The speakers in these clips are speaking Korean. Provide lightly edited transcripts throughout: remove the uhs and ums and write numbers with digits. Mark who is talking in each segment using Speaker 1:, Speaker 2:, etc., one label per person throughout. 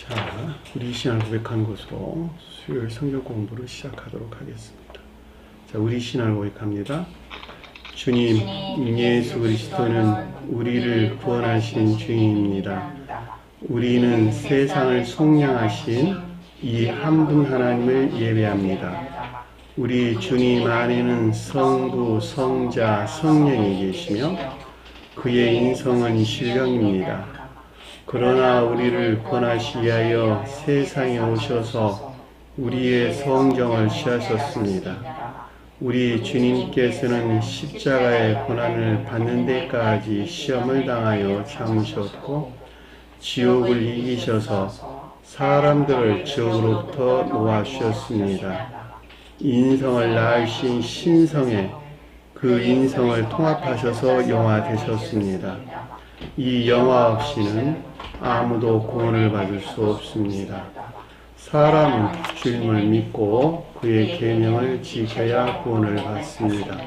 Speaker 1: 자, 우리 신앙을 고백하는 것으로 수요일 성경 공부를 시작하도록 하겠습니다. 자, 우리 신앙을 고백합니다. 주님, 예수 그리스도는 우리를 구원하신 주인입니다. 우리는 세상을 속량하신 이 한 분 하나님을 예배합니다. 우리 주님 안에는 성부, 성자, 성령이 계시며 그의 인성은 신령입니다. 그러나 우리를 구원하시기 위하여 세상에 오셔서 우리의 성정을 취하셨습니다. 우리 주님께서는 십자가의 고난을 받는 데까지 시험을 당하여 참으셨고 지옥을 이기셔서 사람들을 지옥으로부터 놓아주셨습니다. 인성을 낳으신 신성에 그 인성을 통합하셔서 영화 되셨습니다. 이 영화 없이는 아무도 구원을 받을 수 없습니다. 사람은 주님을 믿고 그의 계명을 지켜야 구원을 받습니다.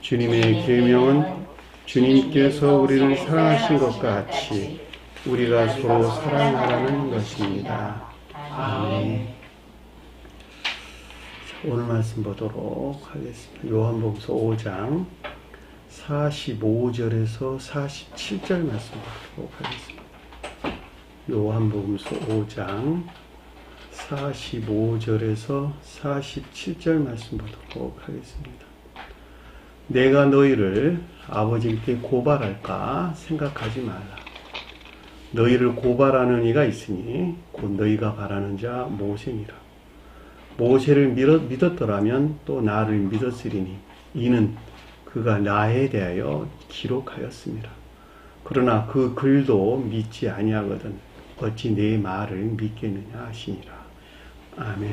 Speaker 1: 주님의 계명은 주님께서 우리를 사랑하신 것 같이 우리가 서로 사랑하라는 것입니다. 아멘. 오늘 말씀 보도록 하겠습니다. 요한복음서 5장 45절에서 47절 말씀 보도록 하겠습니다. 요한복음서 5장 45절에서 47절 말씀 보도록 하겠습니다. 내가 너희를 아버지께 고발할까 생각하지 말라. 너희를 고발하는 이가 있으니 곧 너희가 바라는 자 모세니라. 모세를 믿었더라면 또 나를 믿었으리니 이는 그가 나에 대하여 기록하였습니다. 그러나 그 글도 믿지 아니하거든 어찌 내 말을 믿겠느냐 하시니라. 아멘.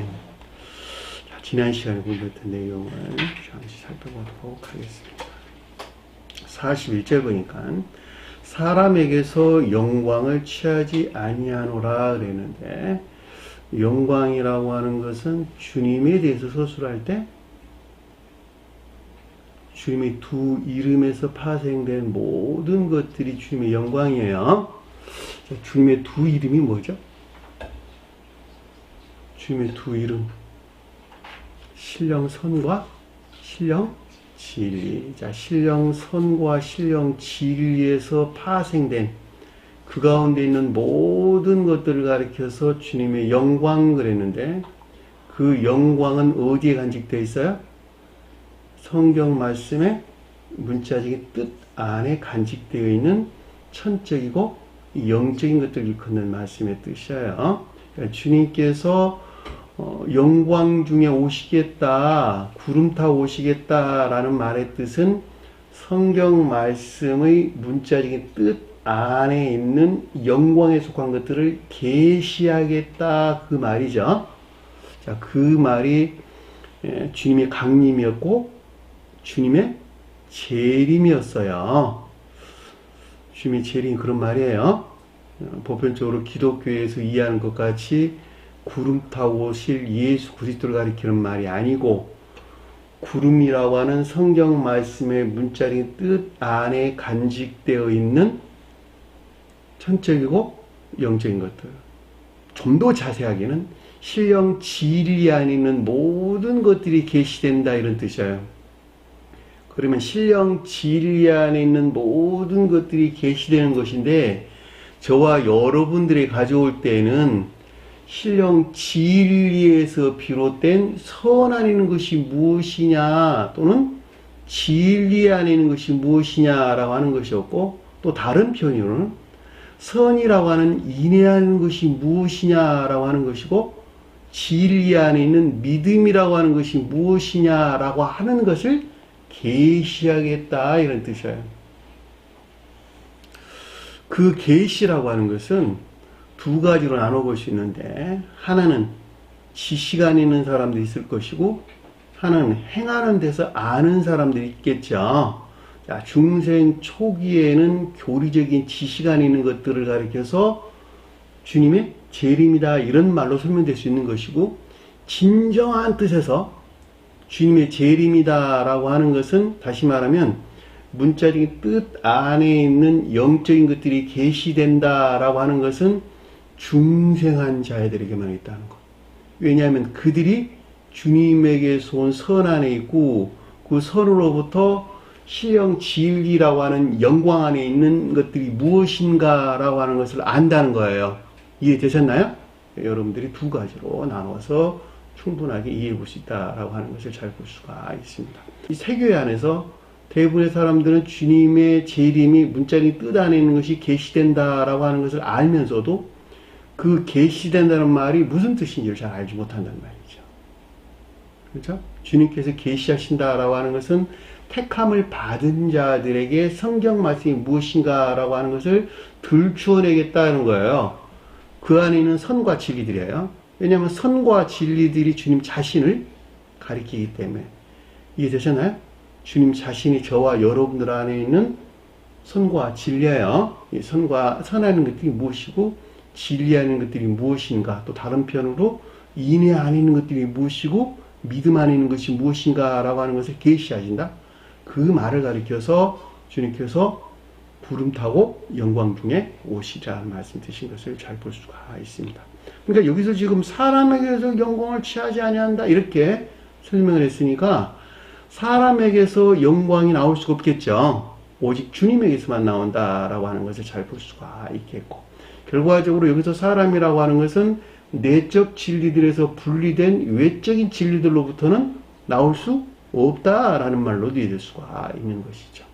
Speaker 1: 자, 지난 시간에 공부했던 내용을 잠시 살펴보도록 하겠습니다. 41절 보니까 사람에게서 영광을 취하지 아니하노라 그랬는데, 영광이라고 하는 것은 주님에 대해서 서술할 때 주님의 두 이름에서 파생된 모든 것들이 주님의 영광이에요. 주님의 두 이름이 뭐죠? 주님의 두 이름, 신령선과 신령진리. 자, 신령선과 신령진리에서 파생된 그 가운데 있는 모든 것들을 가리켜서 주님의 영광 그랬는데, 그 영광은 어디에 간직되어 있어요? 성경 말씀의 문자적인 뜻 안에 간직되어 있는 천적이고 영적인 것들을 일컫는 말씀의 뜻이에요. 그러니까 주님께서 영광 중에 오시겠다, 구름 타 오시겠다라는 말의 뜻은 성경 말씀의 문자적인 뜻 안에 있는 영광에 속한 것들을 계시하겠다 그 말이죠. 자, 그 말이 주님의 강림이었고 주님의 재림이었어요. 주님의 재림 그런 말이에요. 보편적으로 기독교에서 이해하는 것 같이 구름 타고 오실 예수 그리스도를 가리키는 말이 아니고, 구름이라고 하는 성경 말씀의 문자적인 뜻 안에 간직되어 있는 천적이고 영적인 것들, 좀 더 자세하게는 신령 진리 안에 있는 모든 것들이 계시된다 이런 뜻이에요. 그러면 신령 진리 안에 있는 모든 것들이 계시되는 것인데, 저와 여러분들이 가져올 때에는 신령 진리에서 비롯된 선 안에 있는 것이 무엇이냐, 또는 진리 안에 있는 것이 무엇이냐라고 하는 것이었고, 또 다른 편으로는 선이라고 하는 인내하는 것이 무엇이냐라고 하는 것이고, 진리 안에 있는 믿음이라고 하는 것이 무엇이냐라고 하는 것을 계시하겠다 이런 뜻이에요. 그 계시라고 하는 것은 두 가지로 나눠볼 수 있는데, 하나는 지식안 있는 사람들이 있을 것이고, 하나는 행하는 데서 아는 사람들이 있겠죠. 자, 중생 초기에는 교리적인 지식안 있는 것들을 가리켜서 주님의 재림이다 이런 말로 설명될 수 있는 것이고, 진정한 뜻에서 주님의 재림이다 라고 하는 것은 다시 말하면 문자적인 뜻 안에 있는 영적인 것들이 계시된다 라고 하는 것은 중생한 자애들에게만 있다는 것. 왜냐하면 그들이 주님에게서 온 선 안에 있고 그 선으로부터 신령 진리라고 하는 영광 안에 있는 것들이 무엇인가라고 하는 것을 안다는 거예요. 이해되셨나요? 여러분들이 두 가지로 나눠서 충분하게 이해해 볼 수 있다라고 하는 것을 잘 볼 수가 있습니다. 이 세교회 안에서 대부분의 사람들은 주님의 재림이 문자리 뜻 안에 있는 것이 계시된다라고 하는 것을 알면서도 그 계시된다는 말이 무슨 뜻인지를 잘 알지 못한다는 말이죠. 그렇죠? 주님께서 계시하신다라고 하는 것은 택함을 받은 자들에게 성경 말씀이 무엇인가라고 하는 것을 들추어내겠다는 거예요. 그 안에 있는 선과 진리들이에요. 왜냐하면 선과 진리들이 주님 자신을 가리키기 때문에. 이해되셨나요? 주님 자신이 저와 여러분들 안에 있는 선과 진리예요. 이 선과 선하는 것들이 무엇이고 진리하는 것들이 무엇인가, 또 다른 편으로 인애 안에 있는 것들이 무엇이고 믿음 안에 있는 것이 무엇인가라고 하는 것을 계시하신다. 그 말을 가리켜서 주님께서 구름 타고 영광 중에 오시라는 말씀 드신 것을 잘 볼 수가 있습니다. 그러니까 여기서 지금 사람에게서 영광을 취하지 아니한다 이렇게 설명을 했으니까 사람에게서 영광이 나올 수가 없겠죠. 오직 주님에게서만 나온다라고 하는 것을 잘 볼 수가 있겠고, 결과적으로 여기서 사람이라고 하는 것은 내적 진리들에서 분리된 외적인 진리들로부터는 나올 수 없다라는 말로도 이해될 수가 있는 것이죠.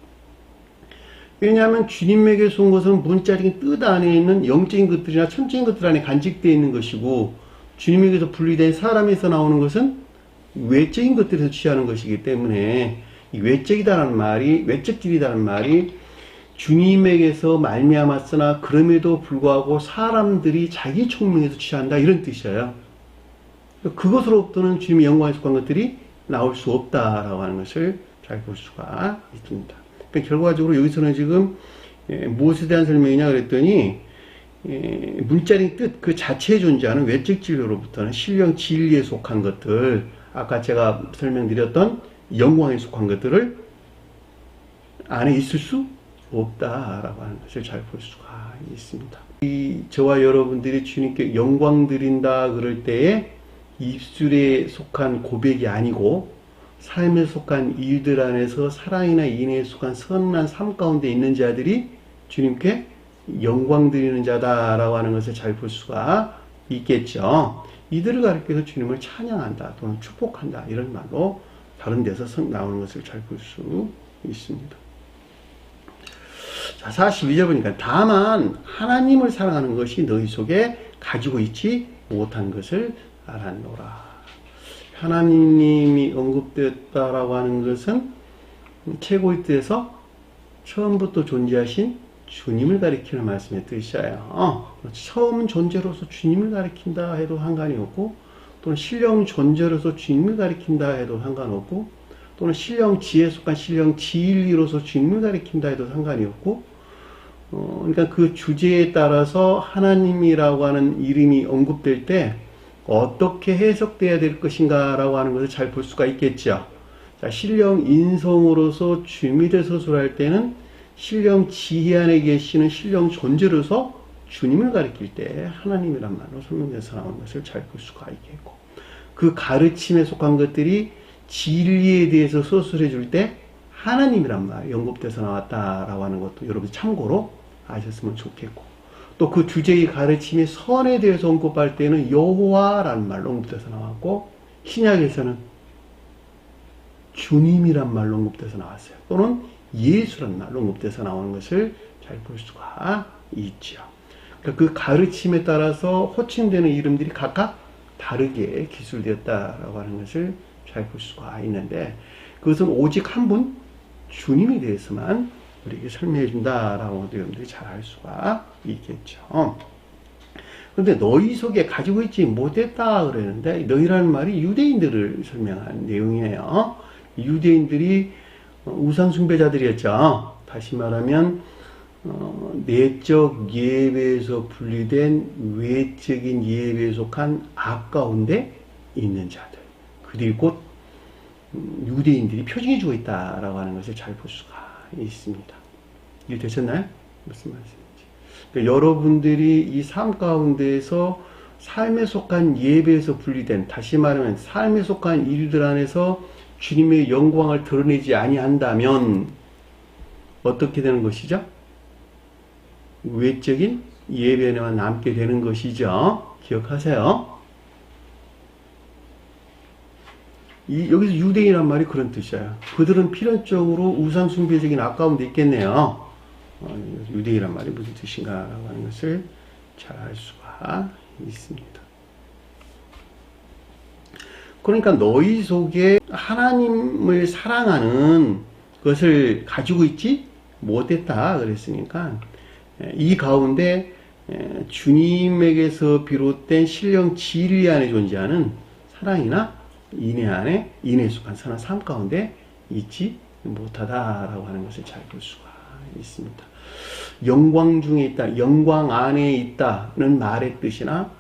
Speaker 1: 왜냐하면 주님에게서 온 것은 문자적인 뜻 안에 있는 영적인 것들이나 천적인 것들 안에 간직되어 있는 것이고, 주님에게서 분리된 사람에서 나오는 것은 외적인 것들에서 취하는 것이기 때문에 이 외적이다라는 말이, 외적질이라는 말이 주님에게서 말미암았으나 그럼에도 불구하고 사람들이 자기 총명에서 취한다 이런 뜻이에요. 그것으로부터는 주님의 영광에 속한 것들이 나올 수 없다라고 하는 것을 잘 볼 수가 있습니다. 그러니까 결과적으로 여기서는 지금 무엇에 대한 설명이냐 그랬더니 문자적인 뜻 그 자체에 존재하는 외적 진리로부터는 신령 진리에 속한 것들, 아까 제가 설명드렸던 영광에 속한 것들을 안에 있을 수 없다라고 하는 것을 잘 볼 수가 있습니다. 저와 여러분들이 주님께 영광 드린다 그럴 때에 입술에 속한 고백이 아니고 삶에 속한 일들 안에서 사랑이나 인애에 속한 선한 삶 가운데 있는 자들이 주님께 영광 드리는 자다라고 하는 것을 잘 볼 수가 있겠죠. 이들을 가리켜서 주님을 찬양한다 또는 축복한다 이런 말로 다른 데서 나오는 것을 잘 볼 수 있습니다. 자, 42절 보니까 다만 하나님을 사랑하는 것이 너희 속에 가지고 있지 못한 것을 알았노라. 하나님이 언급되었다라고 하는 것은 최고의 뜻에서 처음부터 존재하신 주님을 가리키는 말씀의 뜻이에요. 처음 존재로서 주님을 가리킨다 해도 상관이 없고, 또는 신령 존재로서 주님을 가리킨다 해도 상관없고, 또는 신령 지에 속한 신령 진리로서 주님을 가리킨다 해도 상관이 없고, 그러니까 그 주제에 따라서 하나님이라고 하는 이름이 언급될 때 어떻게 해석돼야 될 것인가 라고 하는 것을 잘 볼 수가 있겠죠. 자, 신령 인성으로서 주님을 서술할 때는 신령 지혜 안에 계시는 신령 존재로서 주님을 가리킬 때 하나님이란 말로 설명돼서 나오는 것을 잘 볼 수가 있겠고, 그 가르침에 속한 것들이 진리에 대해서 서술해 줄 때 하나님이란 말이 언급돼서 나왔다라고 하는 것도 여러분 참고로 아셨으면 좋겠고, 또 그 주제의 가르침이 선에 대해서 언급할 때는 여호와라는 말로 언급돼서 나왔고, 신약에서는 주님이란 말로 언급돼서 나왔어요. 또는 예수란 말로 언급돼서 나오는 것을 잘 볼 수가 있죠. 그러니까 그 가르침에 따라서 호칭되는 이름들이 각각 다르게 기술되었다라고 하는 것을 잘 볼 수가 있는데, 그것은 오직 한 분 주님에 대해서만 우리에게 설명해 준다라고 여러분들이 잘 알 수가 있겠죠. 그런데 너희 속에 가지고 있지 못했다 그러는데, 너희라는 말이 유대인들을 설명한 내용이에요. 유대인들이 우상 숭배자들이었죠. 다시 말하면 내적 예배에서 분리된 외적인 예배에 속한 악 가운데 있는 자들, 그들이 곧 유대인들이 표징해주고 있다라고 하는 것을 잘 볼 수가 있습니다. 이해 되셨나요? 무슨 말씀인지. 그러니까 여러분들이 이 삶 가운데에서 삶에 속한 예배에서 분리된, 다시 말하면 삶에 속한 일들 안에서 주님의 영광을 드러내지 아니한다면 어떻게 되는 것이죠? 외적인 예배만 남게 되는 것이죠. 기억하세요. 여기서 유대인이란 말이 그런 뜻이에요. 그들은 필연적으로 우상숭배적인 아까움도 있겠네요. 유대인이란 말이 무슨 뜻인가라고 하는 것을 잘 알 수가 있습니다. 그러니까 너희 속에 하나님을 사랑하는 것을 가지고 있지 못했다 그랬으니까 이 가운데 주님에게서 비롯된 신령 진리 안에 존재하는 사랑이나 인애 안에 인애에 속한 선한 삶 가운데 있지 못하다라고 하는 것을 잘 볼 수가 있습니다. 영광 중에 있다, 영광 안에 있다는 말의 뜻이나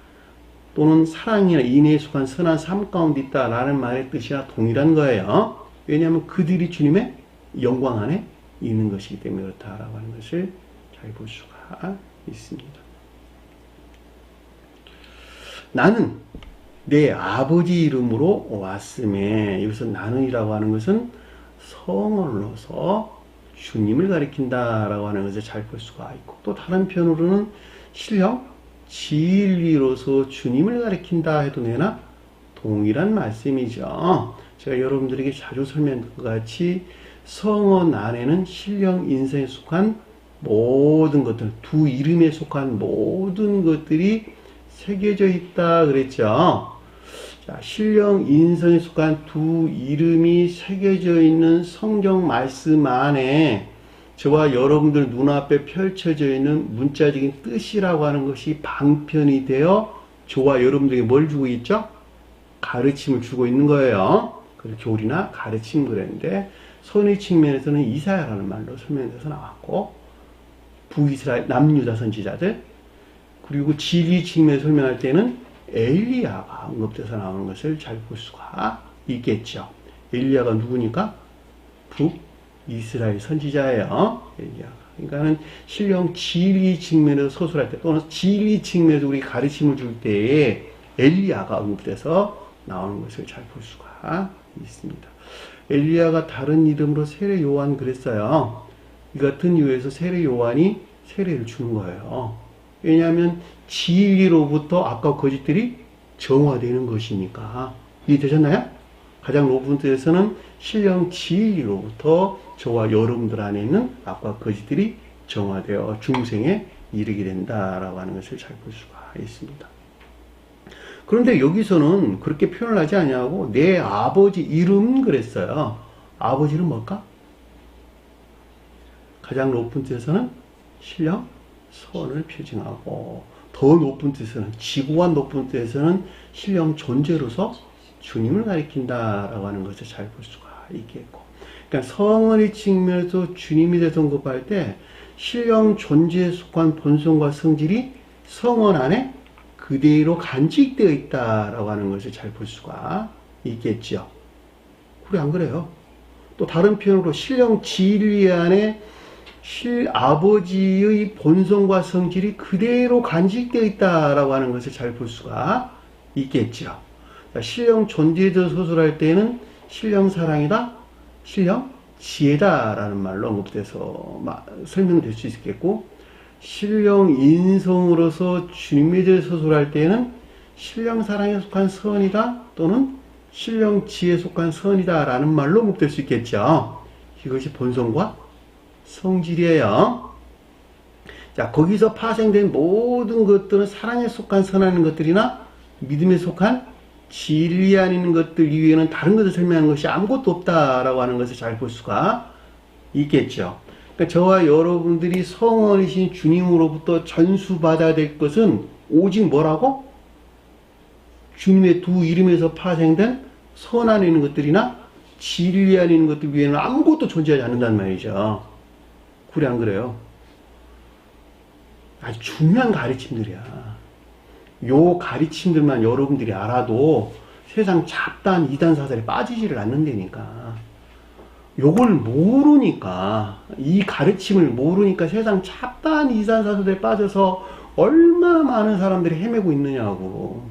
Speaker 1: 또는 사랑이나 인애에 속한 선한 삶 가운데 있다라는 말의 뜻이나 동일한 거예요. 왜냐하면 그들이 주님의 영광 안에 있는 것이기 때문에 그렇다라고 하는 것을 잘 볼 수가 있습니다. 나는 내 아버지 이름으로 왔음에, 여기서 나는이라고 하는 것은 성어를 넣어서 주님을 가리킨다라고 하는 것을 잘 볼 수가 있고, 또 다른 편으로는 신령 진리로서 주님을 가리킨다 해도 되나 동일한 말씀이죠. 제가 여러분들에게 자주 설명한 것 같이 성언 안에는 신령 인성에 속한 모든 것들, 두 이름에 속한 모든 것들이 새겨져 있다 그랬죠. 자, 신령 인성에 속한 두 이름이 새겨져 있는 성경 말씀 안에 저와 여러분들 눈앞에 펼쳐져 있는 문자적인 뜻이라고 하는 것이 방편이 되어 저와 여러분들에게 뭘 주고 있죠? 가르침을 주고 있는 거예요. 그래서 교리나 가르침 그랬는데, 선의 측면에서는 이사야라는 말로 설명돼서 나왔고, 북이스라엘 남유다 선지자들, 그리고 진리 측면에서 설명할 때는 엘리야가 언급돼서 나오는 것을 잘 볼 수가 있겠죠. 엘리야가 누구니까? 북이스라엘 선지자예요. 엘리야가. 그러니까는 신령 진리 측면에서 서술할 때, 또는 진리 측면에서 우리 가르침을 줄 때에 엘리야가 언급돼서 나오는 것을 잘 볼 수가 있습니다. 엘리야가 다른 이름으로 세례 요한 그랬어요. 이 같은 이유에서 세례 요한이 세례를 주는 거예요. 왜냐하면 진리로부터 악과 거짓들이 정화되는 것이니까. 이해되셨나요? 가장 높은 뜻에서는 신령 진리로부터 저와 여러분들 안에 있는 악과 거짓들이 정화되어 중생에 이르게 된다라고 하는 것을 잘 볼 수가 있습니다. 그런데 여기서는 그렇게 표현을 하지 않냐고 내 아버지 이름 그랬어요. 아버지 이름 뭘까? 가장 높은 뜻에서는 신령 선을 표징하고, 더 높은 뜻에서는, 지고한 높은 뜻에서는 신령 존재로서 주님을 가리킨다라고 하는 것을 잘 볼 수가 있겠고, 그러니까 성언의 측면에서 주님이 대해서 언급할 때 신령 존재에 속한 본성과 성질이 성언 안에 그대로 간직되어 있다라고 하는 것을 잘 볼 수가 있겠죠. 그래, 안 그래요? 또 다른 표현으로 신령 진리 안에 아버지의 본성과 성질이 그대로 간직되어 있다라고 하는 것을 잘 볼 수가 있겠죠. 신령 존재에 대해서 서술할 때는 신령 사랑이다, 신령 지혜다라는 말로 언급돼서 설명될 수 있겠고, 신령 인성으로서 주님에 대해서 서술할 때는 신령 사랑에 속한 선이다 또는 신령 지혜에 속한 선이다 라는 말로 언급될 수 있겠죠. 이것이 본성과 성질이에요. 자, 거기서 파생된 모든 것들은 사랑에 속한 선하는 것들이나 믿음에 속한 진리 안에 있는 것들 이외에는 다른 것을 설명하는 것이 아무것도 없다라고 하는 것을 잘 볼 수가 있겠죠. 그러니까 저와 여러분들이 성원이신 주님으로부터 전수받아야 될 것은 오직 뭐라고? 주님의 두 이름에서 파생된 선 안에 있는 것들이나 진리 안에 있는 것들 위에는 아무것도 존재하지 않는단 말이죠. 그래, 안 그래요? 아주 중요한 가르침들이야. 요 가르침들만 여러분들이 알아도 세상 잡다한 이단 사설에 빠지지를 않는다니까. 요걸 모르니까, 이 가르침을 모르니까 세상 잡다한 이산사설에 빠져서 얼마나 많은 사람들이 헤매고 있느냐고.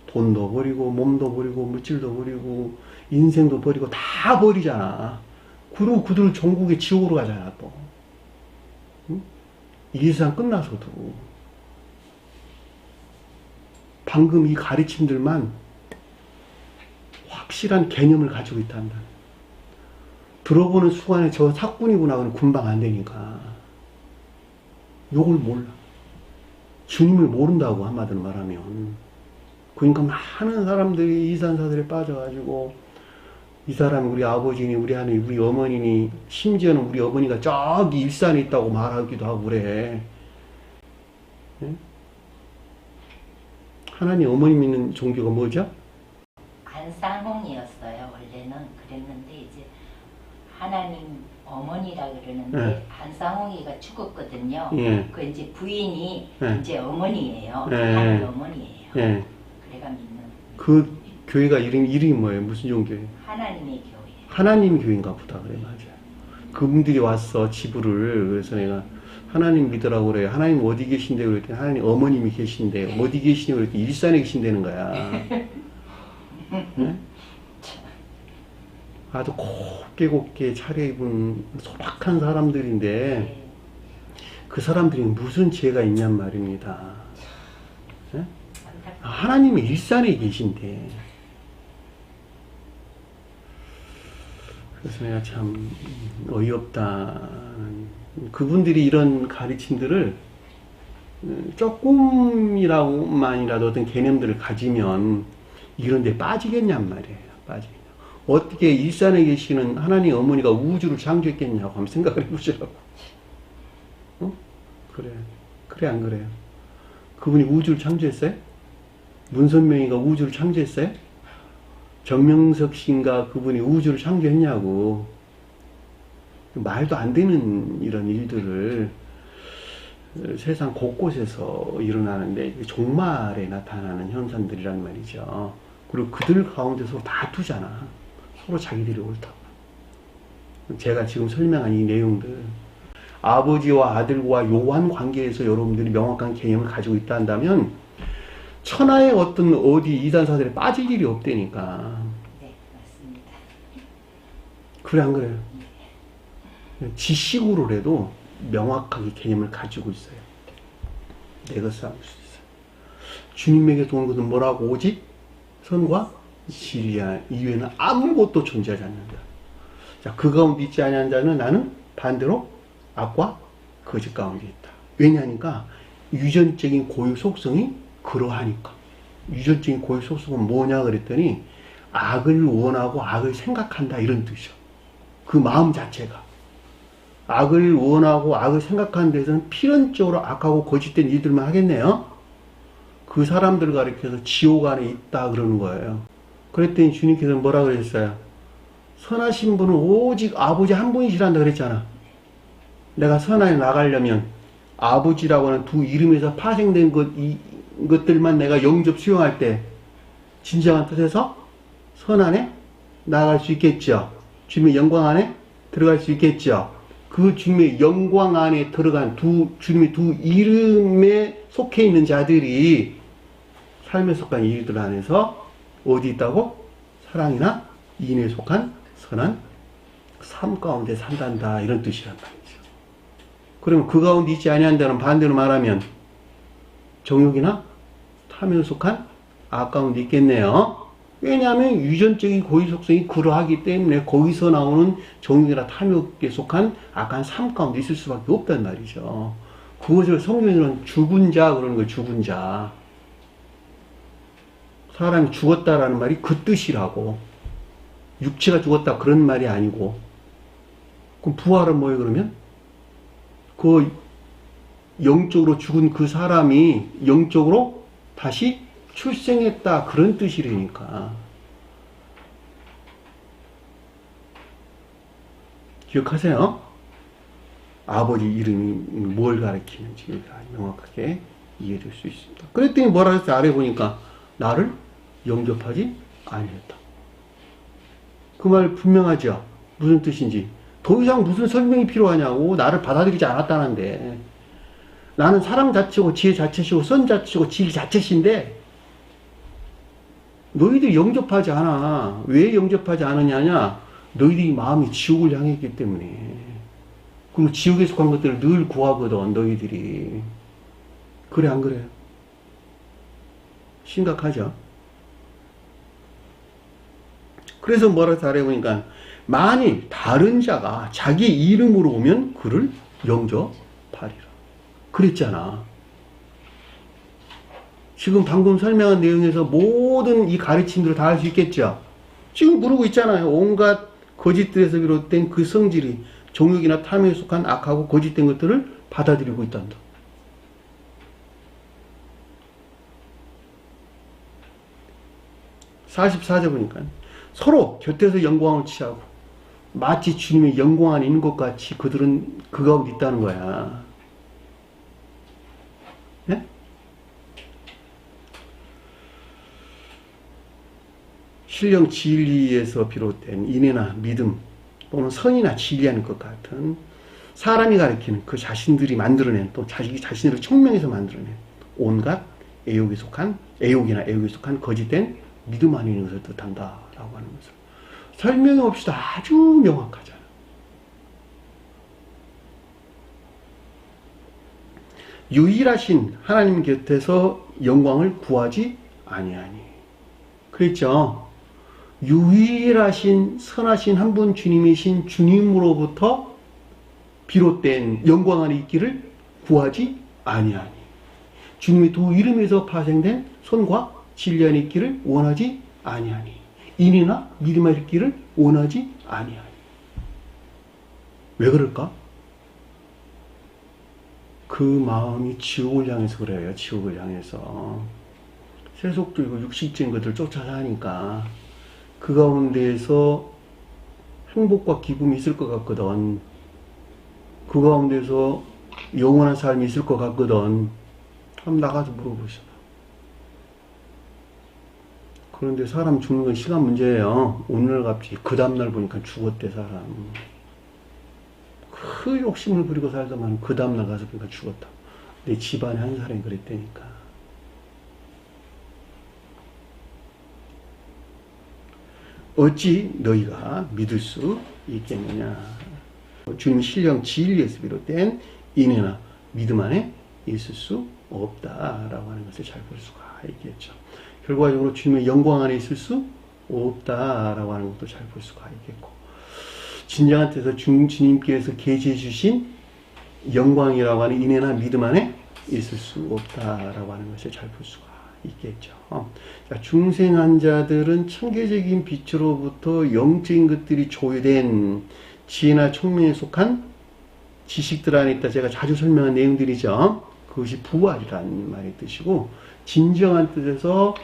Speaker 1: 돈도 버리고 몸도 버리고 물질도 버리고 인생도 버리고 다 버리잖아. 그리고 그들 전국의 지옥으로 가잖아 또. 응? 이 세상 끝나서도. 방금 이 가르침들만 확실한 개념을 가지고 있단다. 들어보는 순간에 저 사꾼이구나 그러면 금방 안 되니까. 요걸 몰라. 주님을 모른다고 한마디로 말하면. 그러니까 많은 사람들이 이산사들에 빠져가지고 이 사람이 우리 아버지니 우리 하나님 우리 어머니니 심지어는 우리 어머니가 저기 일산에 있다고 말하기도 하고 그래. 네? 하나님 어머니 믿는 종교가 뭐죠?
Speaker 2: 안상홍이었어요. 원래는 그랬는데 이제 하나님 어머니라 그러는데
Speaker 1: 네.
Speaker 2: 안상홍이가 죽었거든요.
Speaker 1: 예.
Speaker 2: 그 이제 부인이
Speaker 1: 네.
Speaker 2: 이제 어머니예요.
Speaker 1: 네.
Speaker 2: 하나님 어머니예요.
Speaker 1: 예.
Speaker 2: 그래가 믿는
Speaker 1: 그 교회가 이름이 뭐예요? 무슨 종교예요?
Speaker 2: 하나님의 교회.
Speaker 1: 하나님 교회인가 보다 그래. 맞아요. 그분들이 왔어 지부를. 그래서 내가 하나님 믿으라고 그래. 하나님 어디 계신데 그랬더니 하나님 어머님이 계신데 어디 계시냐고 그랬더니 일산에 계신다는 거야. 네? 아주 곱게 차려입은 소박한 사람들인데 그 사람들이 무슨 죄가 있냔 말입니다. 네? 하나님이 일산에 계신데. 그래서 내가 참 어이없다. 그분들이 이런 가르침들을 조금이라고만이라도 어떤 개념들을 가지면 이런 데 빠지겠냔 말이에요. 빠지겠냐. 어떻게 일산에 계시는 하나님 어머니가 우주를 창조했겠냐고 한번 생각을 해보시라고. 어? 그래. 그래 안 그래요? 그분이 우주를 창조했어요? 문선명이가 우주를 창조했어요? 정명석 씨인가 그분이 우주를 창조했냐고. 말도 안 되는 이런 일들을 세상 곳곳에서 일어나는데 종말에 나타나는 현상들이란 말이죠. 그리고 그들 가운데서 다투잖아. 서로 자기들이 옳다고. 제가 지금 설명한 이 내용들 아버지와 아들과 요한 관계에서 여러분들이 명확한 개념을 가지고 있다 한다면 천하의 어떤 어디 이단사들에 빠질 일이 없다니까.
Speaker 2: 네, 맞습니다.
Speaker 1: 그래 안 그래요? 지식으로라도 명확하게 개념을 가지고 있어야 내 것을 알수 있어요. 주님에게서 온 것은 뭐라고? 오직 선과 진리야 이외에는 아무것도 존재하지 않는다. 자, 그 가운데 있지 아니한 자는 나는 반대로 악과 거짓 가운데 있다. 왜냐하니까 유전적인 고유 속성이 그러하니까. 유전적인 고유 속성은 뭐냐 그랬더니 악을 원하고 악을 생각한다 이런 뜻이죠. 그 마음 자체가. 악을 원하고 악을 생각하는 데서는 필연적으로 악하고 거짓된 일들만 하겠네요. 그 사람들을 가리켜서 지옥 안에 있다 그러는 거예요. 그랬더니 주님께서는 뭐라 그랬어요? 선하신 분은 오직 아버지 한 분이시란다 그랬잖아. 내가 선하에 나가려면 아버지라고 하는 두 이름에서 파생된 것들만 내가 영접 수용할 때 진정한 뜻에서 선 안에 나아갈 수 있겠죠. 주님의 영광 안에 들어갈 수 있겠죠. 그 주님의 영광 안에 들어간 주님의 두 이름에 속해 있는 자들이 삶에 속한 일들 안에서 어디 있다고? 사랑이나 이인에 속한 선한 삶 가운데 산단다 이런 뜻이란 말이죠. 그러면 그 가운데 있지 아니한다는 반대로 말하면 정욕이나 탐욕에 속한 악 가운데 있겠네요. 왜냐하면 유전적인 고유 속성이 그러하기 때문에 거기서 나오는 정욕이나 탐욕에 속한 악한 삶 가운데 있을 수밖에 없단 말이죠. 그것을 성경에는 죽은 자 그러는 거예요. 죽은 자. 사람이 죽었다라는 말이 그 뜻이라고. 육체가 죽었다 그런 말이 아니고. 그럼 부활은 뭐예요 그러면? 그 영적으로 죽은 그 사람이 영적으로 다시 출생했다 그런 뜻이라니까. 기억하세요? 아버지 이름이 뭘 가리키는지 명확하게 이해될 수 있습니다. 그랬더니 뭐라 했어요? 아래 보니까 나를 영접하지 아니했다. 그 말 분명하죠? 무슨 뜻인지. 더 이상 무슨 설명이 필요하냐고. 나를 받아들이지 않았다는데. 나는 사랑 자체고 지혜 자체시고 선 자체고 진리 자체신데 너희들이 영접하지 않아. 왜 영접하지 않느냐냐? 너희들이 마음이 지옥을 향해 있기 때문에. 그리고 지옥에 속한 것들을 늘 구하거든, 너희들이. 그래, 안 그래? 심각하죠? 그래서 뭐라 잘해보니까, 만일 다른 자가 자기 이름으로 오면 그를 영접하리라. 그랬잖아. 지금 방금 설명한 내용에서 모든 이 가르침들을 다 할 수 있겠죠? 지금 그러고 있잖아요. 온갖 거짓들에서 비롯된 그 성질이 정욕이나 탐에 속한 악하고 거짓된 것들을 받아들이고 있단다. (44절) 보니까 서로 곁에서 영광을 취하고 마치 주님의 영광 안에 있는 것 같이 그들은 그 가운데 있다는 거야. 네? 신령 진리에서 비롯된 인애나 믿음 또는 선이나 진리하는 것 같은 사람이 가리키는 그 자신들이 만들어낸 또 자기 자신을 총명해서 만들어낸 온갖 애욕이나 애욕에 속한 거짓된 믿음 안에 있는 것을 뜻한다라고 하는 것을 설명이 없이도 아주 명확하잖아. 유일하신 하나님 곁에서 영광을 구하지 아니하니. 그랬죠? 유일하신 선하신 한 분 주님이신 주님으로부터 비롯된 영광 안에 있기를 구하지 아니하니. 주님의 두 이름에서 파생된 선과 진리 안에 있기를 원하지 아니하니. 인이나 믿음 안에 있기를 원하지 아니하니. 왜 그럴까? 그 마음이 지옥을 향해서 그래요. 지옥을 향해서. 세속적이고 육식적인 것들을 쫓아서 하니까 그 가운데에서 행복과 기쁨이 있을 것 같거든. 그 가운데서 영원한 삶이 있을 것 같거든. 한번 나가서 물어보시오. 그런데 사람 죽는 건 시간 문제예요. 오늘 갑자기 그 다음날 보니까 죽었대 사람. 그 욕심을 부리고 살다만 그 다음날 가서 보니까 죽었다. 내 집안에 한 사람이 그랬다니까. 어찌 너희가 믿을 수 있겠느냐. 주님 신령 진리에서 비롯된 인애나 믿음 안에 있을 수 없다라고 하는 것을 잘 볼 수가 있겠죠. 결과적으로 주님의 영광 안에 있을 수 없다라고 하는 것도 잘 볼 수가 있겠고, 진정한 뜻에서 주님께서 계시해 주신 영광이라고 하는 인애나 믿음 안에 있을 수 없다라고 하는 것을 잘 볼 수가 있겠죠. 중생한 자들은 천계적인 빛으로부터 영적인 것들이 조회된 지혜나 총명에 속한 지식들 안에 있다. 제가 자주 설명한 내용들이죠. 그것이 부활이라는 말의 뜻이고, 진정한 뜻에서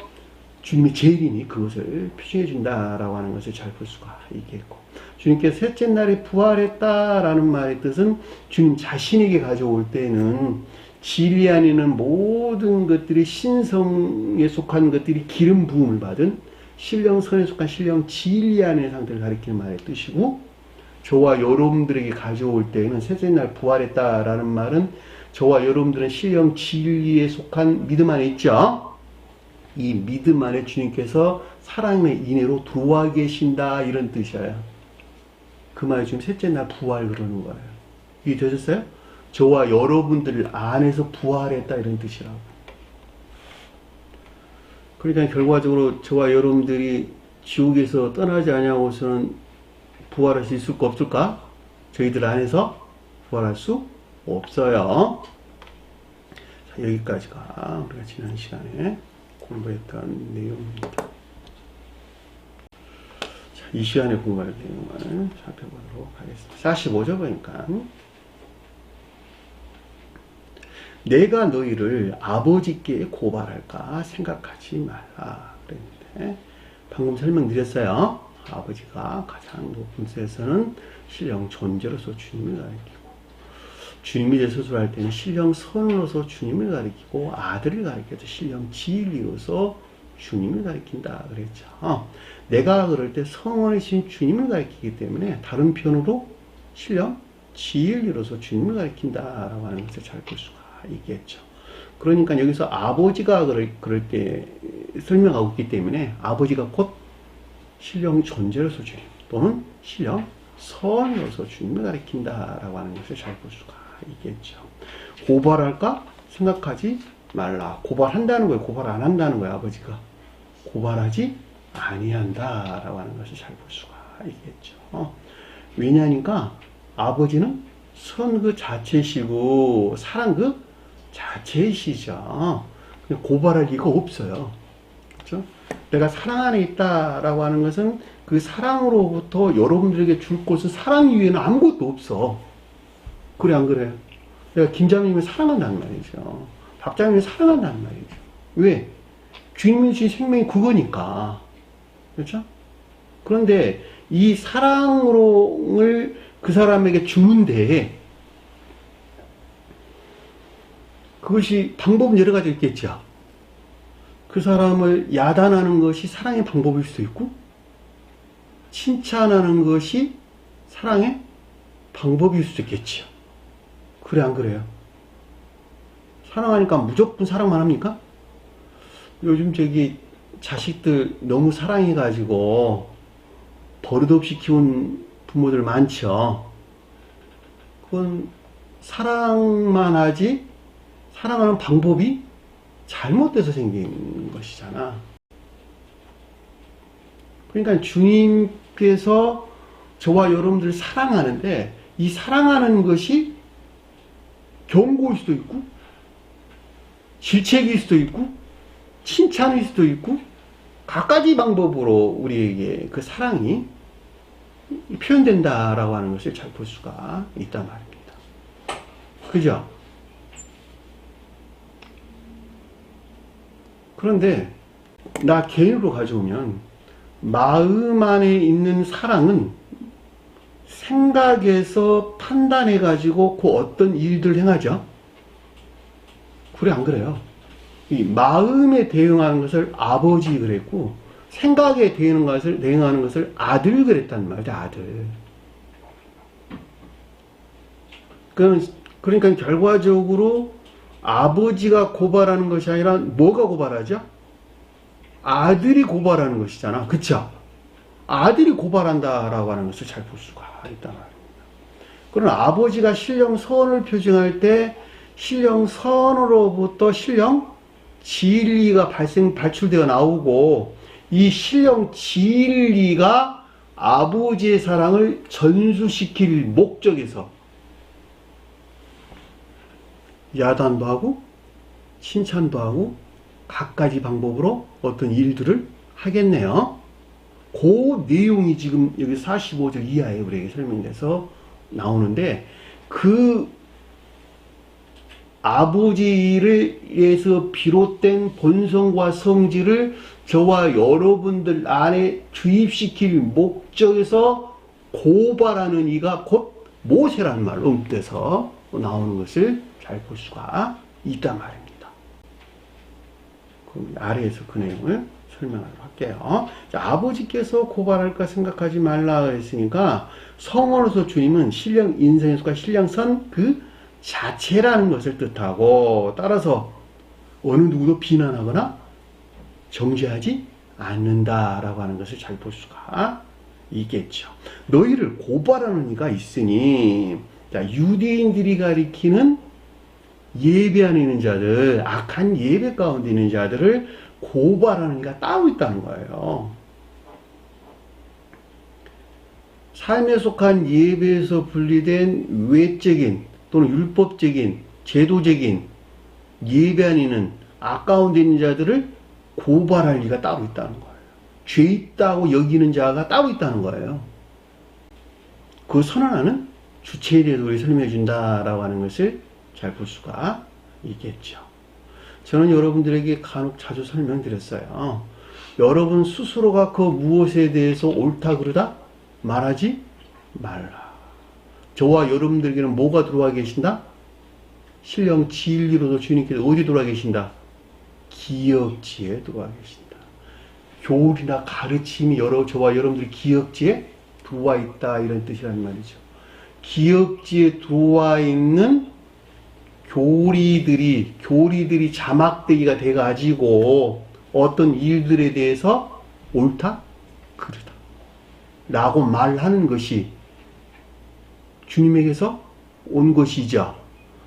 Speaker 1: 주님의 재림이 그것을 표시해 준다라고 하는 것을 잘 볼 수가 있겠고, 주님께서 셋째 날에 부활했다라는 말의 뜻은 주님 자신에게 가져올 때는 진리 안에 있는 모든 것들이 신성에 속한 것들이 기름 부음을 받은 신령선에 속한 신령 진리 안의 상태를 가리키는 말의 뜻이고, 저와 여러분들에게 가져올 때에는 셋째 날 부활했다라는 말은 저와 여러분들은 신령 진리에 속한 믿음 안에 있죠. 이 믿음 안에 주님께서 사랑의 인애로 들어와 계신다, 이런 뜻이에요. 그 말이 지금 셋째 날 부활 그러는 거예요. 이해 되셨어요? 저와 여러분들 안에서 부활했다, 이런 뜻이라고. 그러니까 결과적으로 저와 여러분들이 지옥에서 떠나지 아니하고서는 부활할 수 있을까 없을까? 저희들 안에서 부활할 수 없어요. 자, 여기까지가 우리가 지난 시간에 공부했던 내용입니다. 자, 이 시간에 공부할 내용을 살펴보도록 하겠습니다. 45절 보니까, 내가 너희를 아버지께 고발할까 생각하지 말라 그랬는데, 방금 설명드렸어요. 아버지가 가장 높은 데서는 신령 존재로서 주님을 가리키고, 주님이 대서술할 때는 신령 선으로서 주님을 가리키고, 아들을 가리켜서 신령 진리로서 주님을 가리킨다 그랬죠. 내가 그럴 때 성원이신 주님을 가리키기 때문에 다른 편으로 신령 지일리로서 주님을 가리킨다라고 하는 것을 잘 볼 수가 있겠죠. 그러니까 여기서 아버지가 그럴 때 설명하고 있기 때문에 아버지가 곧 신령 존재로서 주님 또는 신령 선으로서 주님을 가리킨다라고 하는 것을 잘 볼 수가 있겠죠. 고발할까 생각하지 말라. 고발한다는 거예요. 고발 안 한다는 거예요. 아버지가 고발하지 아니한다라고 하는 것을 잘 볼 수가 있겠죠. 왜냐하니까 아버지는 선 그 자체시고 사랑 그 자체이시죠. 그냥 고발할 리가 없어요. 그렇죠? 내가 사랑 안에 있다라고 하는 것은 그 사랑으로부터 여러분들에게 줄 것은 사랑 이외에는 아무것도 없어. 그래 안 그래요? 내가 김자매님을 사랑한다는 말이죠. 박자매님을 사랑한다는 말이죠. 왜? 주님이 주신 생명이 그거니까. 그렇죠? 그런데 이 사랑을 그 사람에게 주는데 그것이 방법은 여러 가지 있겠죠. 그 사람을 야단하는 것이 사랑의 방법일 수도 있고 칭찬하는 것이 사랑의 방법일 수도 있겠죠. 그래 안 그래요? 사랑하니까 무조건 사랑만 합니까? 요즘 자식들 너무 사랑해가지고 버릇없이 키운 부모들 많죠. 그건 사랑만 하지 사랑하는 방법이 잘못돼서 생긴 것이잖아. 그러니까 주님께서 저와 여러분들을 사랑하는데 이 사랑하는 것이 경고일 수도 있고 질책일 수도 있고 칭찬일 수도 있고 갖가지 방법으로 우리에게 그 사랑이 표현된다라고 하는 것을 잘 볼 수가 있단 말입니다. 그죠? 그런데 나 개인으로 가져오면 마음 안에 있는 사랑은 생각에서 판단해 가지고 그 어떤 일들을 행하죠. 그래 안 그래요? 이 마음에 대응하는 것을 아버지 그랬고 생각에 대응하는 것을 아들 그랬단 말이야. 아들. 그러니까 결과적으로 아버지가 고발하는 것이 아니라 뭐가 고발하죠? 아들이 고발하는 것이잖아. 그쵸? 아들이 고발한다라고 하는 것을 잘 볼 수가 있단 말입니다. 그러나 아버지가 신령선을 표징할 때 신령선으로부터 신령진리가 발출되어 나오고 이 신령진리가 아버지의 사랑을 전수시킬 목적에서 야단도 하고 칭찬도 하고 갖가지 방법으로 어떤 일들을 하겠네요. 그 내용이 지금 여기 45절 이하에 우리에게 설명돼서 나오는데 그 아버지에서 비롯된 본성과 성질을 저와 여러분들 안에 주입시킬 목적에서 고발하는 이가 곧 모세라는 말로 옮겨서 나오는 것을 잘 볼 수가 있단 말입니다. 그럼 아래에서 그 내용을 설명하도록 할게요. 자, 아버지께서 고발할까 생각하지 말라 했으니까 성원으로서 주님은 신령 인생과 신령선 그 자체라는 것을 뜻하고 따라서 어느 누구도 비난하거나 정죄하지 않는다라고 하는 것을 잘 볼 수가 있겠죠. 너희를 고발하는 이가 있으니 자, 유대인들이 가리키는 예배 안에 있는 자들, 악한 예배 가운데 있는 자들을 고발하는 이가 따로 있다는 거예요. 삶에 속한 예배에서 분리된 외적인 또는 율법적인 제도적인 예배 안에 있는 악 가운데 있는 자들을 고발할 리가 따로 있다는 거예요. 죄 있다고 여기는 자가 따로 있다는 거예요. 그 선언하는 주체에 대해서 우리 설명해 준다라고 하는 것을 잘 볼 수가 있겠죠. 저는 여러분들에게 간혹 자주 설명드렸어요. 여러분 스스로가 그 무엇에 대해서 옳다 그르다 말하지 말라. 저와 여러분들에게는 뭐가 들어와 계신다? 신령 진리로도 주님께서 어디 들어와 계신다? 기억지에 들어와 계신다. 교훈이나 가르침이 저와 여러분들의 기억지에 들어와 있다 이런 뜻이란 말이죠. 기억지에 들어와 있는 교리들이 자막대기가 돼가지고 어떤 일들에 대해서 옳다? 그르다 라고 말하는 것이 주님에게서 온 것이죠.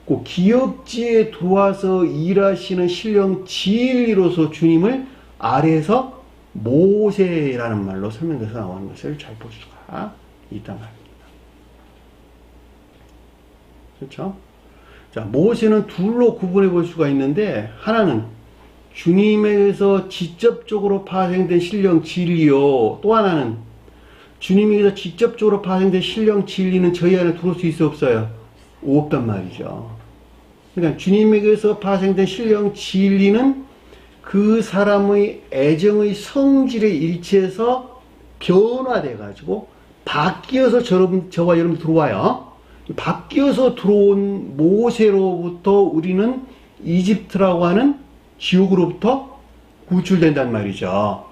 Speaker 1: 그 기억지에 들어와서 일하시는 신령 진리로서 주님을 아래에서 모세라는 말로 설명돼서 나오는 것을 잘 볼 수가 있단 말입니다. 그렇죠? 자, 모세는 둘로 구분해 볼 수가 있는데, 하나는 주님에게서 직접적으로 파생된 신령 진리요. 또 하나는 주님에게서 직접적으로 파생된 신령 진리는 저희 안에 들어올 수 있어 없어요? 없단 말이죠. 그러니까 주님에게서 파생된 신령 진리는 그 사람의 애정의 성질에 일치해서 변화돼 가지고 바뀌어서 저와 여러분 들어와요. 바뀌어서 들어온 모세로부터 우리는 이집트라고 하는 지옥으로부터 구출된단 말이죠.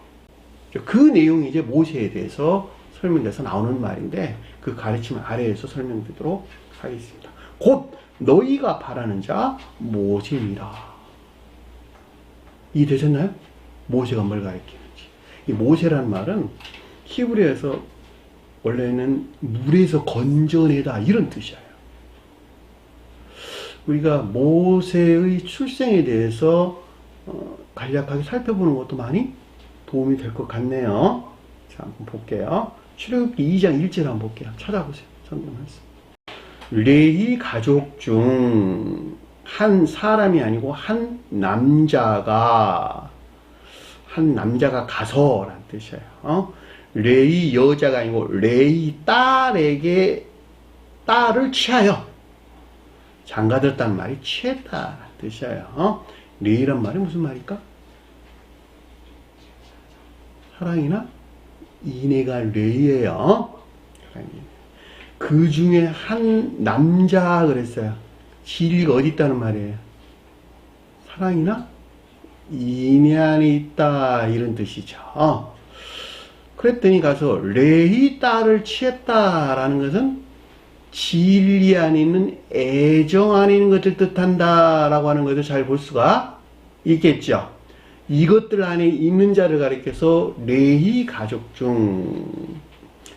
Speaker 1: 그 내용이 이제 모세에 대해서 설명돼서 나오는 말인데, 그 가르침 아래에서 설명되도록 하겠습니다. 곧 너희가 바라는 자 모세니라. 이해되셨나요? 모세가 뭘 가리키는지. 이 모세라는 말은 히브리어에서 원래는 물에서 건져내다 이런 뜻이에요. 우리가 모세의 출생에 대해서 간략하게 살펴보는 것도 많이 도움이 될 것 같네요. 자, 한번 볼게요. 출애굽기 2장 1절 한번 볼게요. 찾아보세요. 성경 말씀. 레위 가족 중 한 사람이 아니고 한 남자가 가서라는 뜻이에요. 레위 여자가 아니고 레위 딸에게 딸을 취하여 장가들었다는 말이 취했다는 뜻이에요. 레위란 말이 무슨 말일까? 사랑이나 이내가 레위예요. 그 중에 한 남자 그랬어요. 진리가 어디 있다는 말이에요? 사랑이나 이내 안에 있다 이런 뜻이죠. 그랬더니 가서 레위 딸을 취했다라는 것은 진리 안에 있는 애정 안에 있는 것을 뜻한다라고 하는 것을 잘 볼 수가 있겠죠. 이것들 안에 있는 자를 가리켜서 레위 가족 중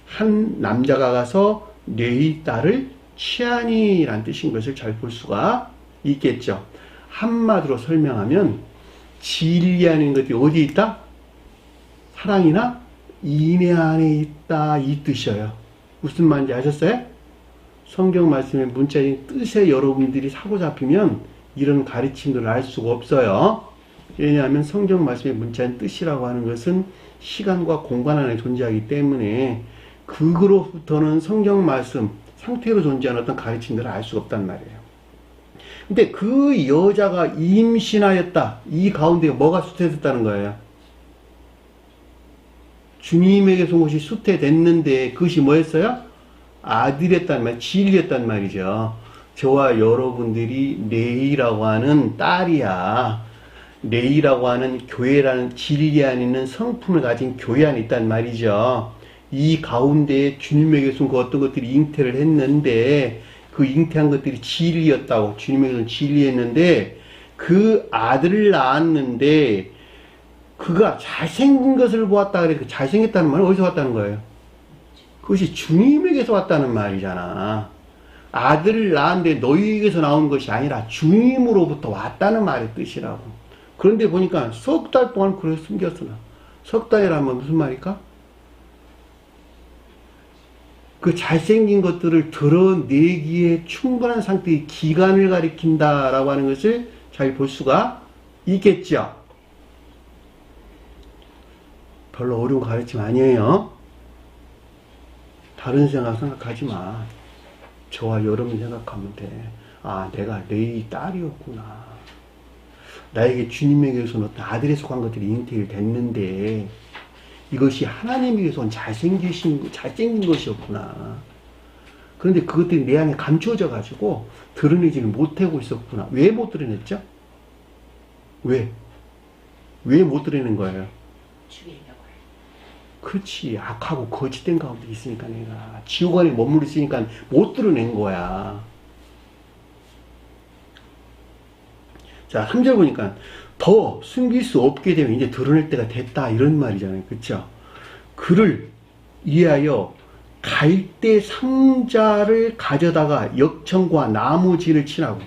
Speaker 1: 한 남자가 가서 레위 딸을 취하니라는 뜻인 것을 잘 볼 수가 있겠죠. 한마디로 설명하면 진리 안에 있는 것이 어디 있다? 사랑이나 인애 안에 있다 이 뜻이에요. 무슨 말인지 아셨어요? 성경 말씀의 문자인 뜻에 여러분들이 사로잡히면 이런 가르침들을 알 수가 없어요. 왜냐하면 성경 말씀의 문자인 뜻이라고 하는 것은 시간과 공간 안에 존재하기 때문에 그거로부터는 성경 말씀 상태로 존재하는 어떤 가르침들을 알 수가 없단 말이에요. 근데 그 여자가 임신하였다. 이 가운데 뭐가 수태됐다는 거예요? 주님에게서 온 것이 수태됐는데 그것이 뭐였어요? 아들이었단 말, 진리였단 말이죠. 저와 여러분들이 레이라고 하는 딸이야. 레이라고 하는 교회라는 진리 안에 있는 성품을 가진 교회 안에 있단 말이죠. 이 가운데 주님에게서 그 어떤 것들이 잉태를 했는데 그 잉태한 것들이 진리였다고 주님에게서는 진리였는데 그 아들을 낳았는데 그가 잘생긴 것을 보았다 그래. 그 잘생겼다는 말은 어디서 왔다는 거예요? 그것이 주님에게서 왔다는 말이잖아. 아들을 낳았는데 너희에게서 나온 것이 아니라 주님으로부터 왔다는 말의 뜻이라고. 그런데 보니까 석 달 동안 그래 숨겼으나 석 달이라면 무슨 말일까? 그 잘생긴 것들을 드러내기에 충분한 상태의 기간을 가리킨다라고 하는 것을 잘 볼 수가 있겠죠. 별로 어려운 가르침 아니에요. 다른 생각하지 마. 저와 여러분 생각하면 돼. 아, 내가 레이 딸이었구나. 나에게 주님에게서 어떤 아들에 속한 것들이 잉태됐는데 이것이 하나님에게서 온 잘생긴 것이었구나. 그런데 그것들이 내 안에 감추어져 가지고 드러내지를 못하고 있었구나. 왜 못 드러냈죠? 왜 못 드러내는 거예요?
Speaker 2: 죽이려고요.
Speaker 1: 그렇지. 악하고 거짓된 가운데 있으니까 내가 지옥 안에 머물러 있으니까 못 드러낸 거야. 자, 3절 보니까 더 숨길 수 없게 되면 이제 드러낼 때가 됐다 이런 말이잖아요. 그렇죠? 그를 위하여 갈대 상자를 가져다가 역청과 나무질을 치라고.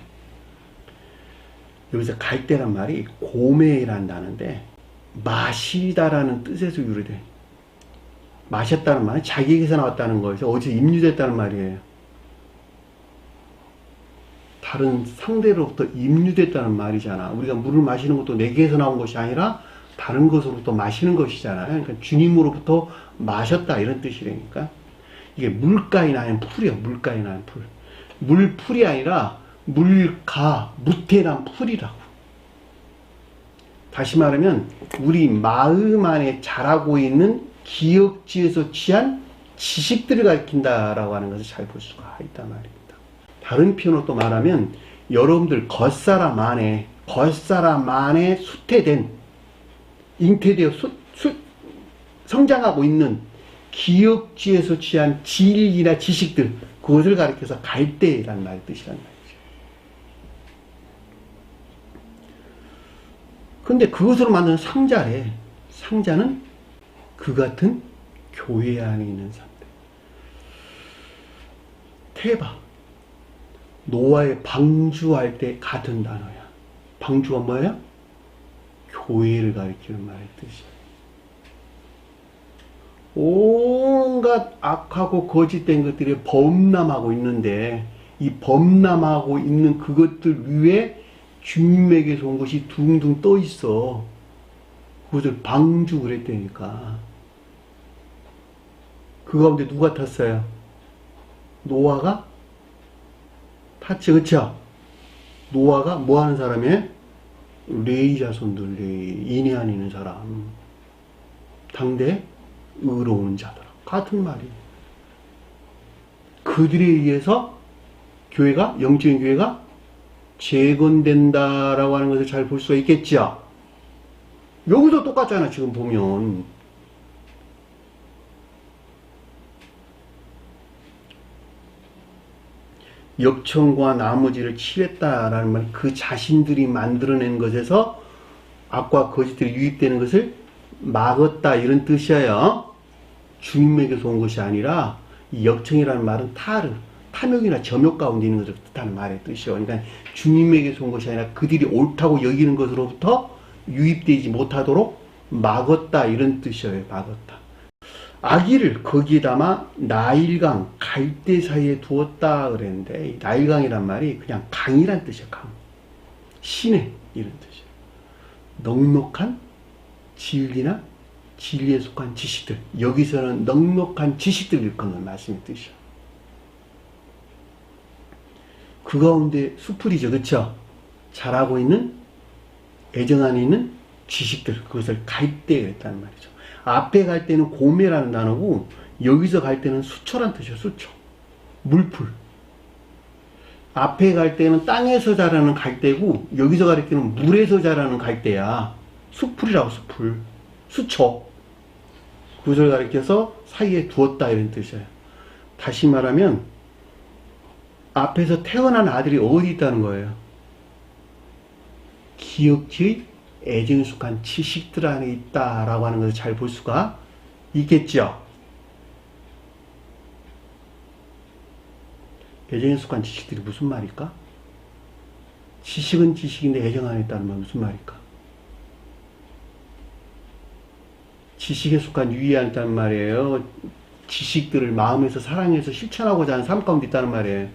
Speaker 1: 여기서 갈대란 말이 고매라는 단어인데 마시다라는 뜻에서 유래돼. 마셨다는 말은 자기에게서 나왔다는 거에서 어디서 임유됐다는 말이에요. 다른 상대로부터 임유됐다는 말이잖아. 우리가 물을 마시는 것도 내게서 나온 것이 아니라 다른 것으로부터 마시는 것이잖아요. 그러니까 주님으로부터 마셨다 이런 뜻이라니까. 이게 물가에 나는 풀이야. 물가에 나는 풀. 물풀이 아니라 물가, 무태 난 풀이라고. 다시 말하면 우리 마음 안에 자라고 있는 기억지에서 취한 지식들을 가리킨다라고 하는 것을 잘 볼 수가 있단 말입니다. 다른 표현으로 또 말하면 여러분들 겉사람 안에 수태된 잉태되어 성장하고 있는 기억지에서 취한 진리나 지식들 그것을 가리켜서 갈대라는 말의 뜻이란 말이죠. 근데 그것으로 만든 상자래. 상자는 그 같은 교회 안에 있는 사람들. 테바. 노아의 방주할 때 같은 단어야. 방주가 뭐야? 교회를 가리키는 말의 뜻이야. 온갖 악하고 거짓된 것들이 범람하고 있는데 이 범람하고 있는 그것들 위에 주님에게서 온 것이 둥둥 떠 있어. 그것을 방주 그랬다니까. 그 가운데 누가 탔어요? 노아가 탔지, 그쵸? 노아가 뭐 하는 사람이에요? 레위 자손들, 레위, 인이 아니는 사람. 당대 의로운 자들. 같은 말이에요. 그들에 의해서 교회가, 영적인 교회가 재건된다라고 하는 것을 잘 볼 수가 있겠죠. 여기서 똑같잖아, 지금 보면. 역청과 나무질을 칠했다라는 말, 그 자신들이 만들어낸 것에서 악과 거짓들이 유입되는 것을 막았다 이런 뜻이에요. 주님에게서 온 것이 아니라 이 역청이라는 말은 탐욕이나 점욕 가운데 있는 것을 뜻하는 말의 뜻이요. 그러니까 주님에게서 온 것이 아니라 그들이 옳다고 여기는 것으로부터 유입되지 못하도록 막았다 이런 뜻이에요. 막았다. 아기를 거기에 담아 나일강, 갈대 사이에 두었다 그랬는데 이 나일강이란 말이 그냥 강이란 뜻이에요. 강. 시내 이런 뜻이에요. 넉넉한 진리나 진리에 속한 지식들. 여기서는 넉넉한 지식들을 일컫는 말씀의 뜻이에요. 그 가운데 수풀이죠. 그쵸? 자라고 있는 애정 안에 있는 지식들. 그것을 갈대 그랬다는 말이죠. 앞에 갈 때는 고매라는 단어고 여기서 갈 때는 수초란 뜻이에요. 수초. 물풀. 앞에 갈 때는 땅에서 자라는 갈대고 여기서 갈 때는 물에서 자라는 갈대야. 수풀이라고 수풀. 수초. 그것을 가리켜서 사이에 두었다 이런 뜻이에요. 다시 말하면 앞에서 태어난 아들이 어디 있다는 거예요? 기억지의 애정에 속한 지식들 안에 있다라고 하는 것을 잘 볼 수가 있겠죠. 애정에 속한 지식들이 무슨 말일까? 지식은 지식인데 애정 안에 있다는 말 무슨 말일까? 지식에 속한 유의 안에 있다는 말이에요. 지식들을 마음에서 사랑해서 실천하고자 하는 삶 가운데 있다는 말이에요.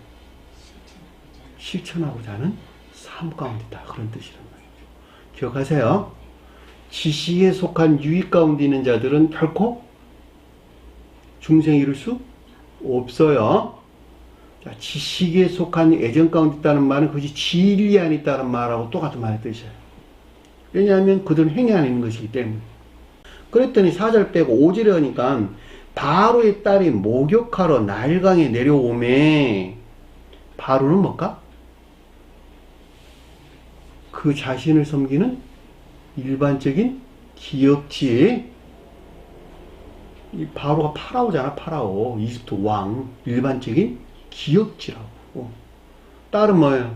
Speaker 1: 실천하고자 하는 삶 가운데 있다. 그런 뜻이란 말이에요. 기억하세요. 지식에 속한 유익 가운데 있는 자들은 결코 중생에 이룰 수 없어요. 자, 지식에 속한 애정 가운데 있다는 말은 그것이 진리 안에 있다는 말하고 똑같은 말의 뜻이에요. 왜냐하면 그들은 행위 안에 있는 것이기 때문에. 그랬더니 4절 빼고 5절에 하니까 바로의 딸이 목욕하러 나일강에 내려오매. 바로는 뭘까? 그 자신을 섬기는 일반적인 기업지의 이 바로가 파라오잖아. 파라오. 이집트 왕. 일반적인 기역지라고. 딸은 뭐예요?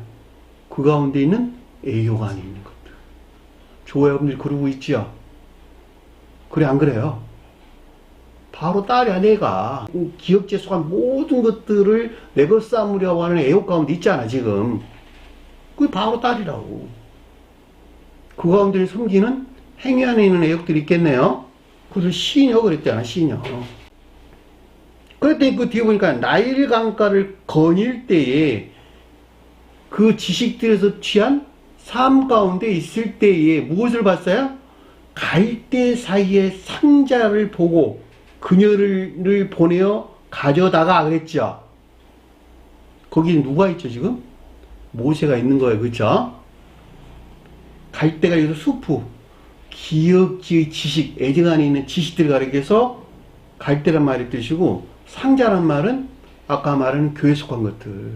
Speaker 1: 그 가운데 있는 애욕 안에 있는 것들. 조 여러분들이 그러고 있지요? 그래 안 그래요? 바로 딸이야 내가. 기역지에 속한 모든 것들을 내가 쌓으려고 하는 애욕 가운데 있잖아 지금. 그게 바로 딸이라고. 그 가운데 숨기는 행위 안에 있는 애욕들이 있겠네요. 그래서 시녀 그랬잖아 시녀. 그랬더니 그 뒤에 보니까 나일 강가를 거닐 때에 그 지식들에서 취한 삶 가운데 있을 때에 무엇을 봤어요? 갈대 사이에 상자를 보고 그녀를 보내어 가져다가 그랬죠. 거기 누가 있죠 지금? 모세가 있는 거예요. 그렇죠? 갈대가 여기서 수프, 기역지의 지식, 애정 안에 있는 지식들을 가리켜서 갈대란 말이 뜻이고, 상자란 말은 아까 말한 교회 속한 것들,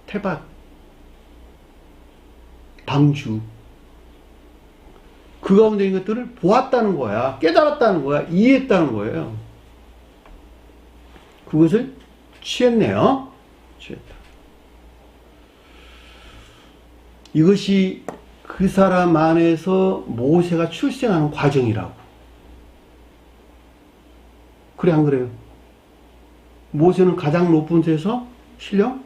Speaker 1: 태밭, 방주, 그 가운데 있는 것들을 보았다는 거야. 깨달았다는 거야. 이해했다는 거예요. 그것을 취했네요. 취했다. 이것이 그 사람 안에서 모세가 출생하는 과정이라고. 그래 안 그래요? 모세는 가장 높은 데서 신령,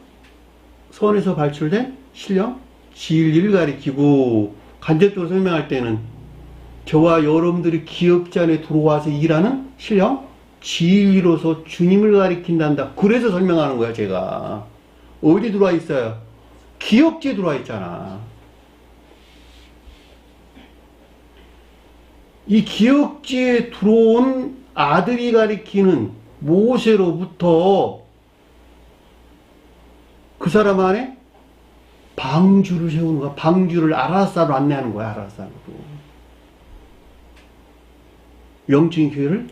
Speaker 1: 선에서 발출된 신령, 진리를 가리키고, 간접적으로 설명할 때는 저와 여러분들이 기억자 안에 들어와서 일하는 신령, 진리로서 주님을 가리킨단다. 그래서 설명하는 거야 제가. 어디 들어와 있어요? 기억지에 들어와 있잖아. 이 기억지에 들어온 아들이 가리키는 모세로부터 그 사람 안에 방주를 세우는 거야. 방주를 아라사로 안내하는 거야. 아라사로. 영적인 교회를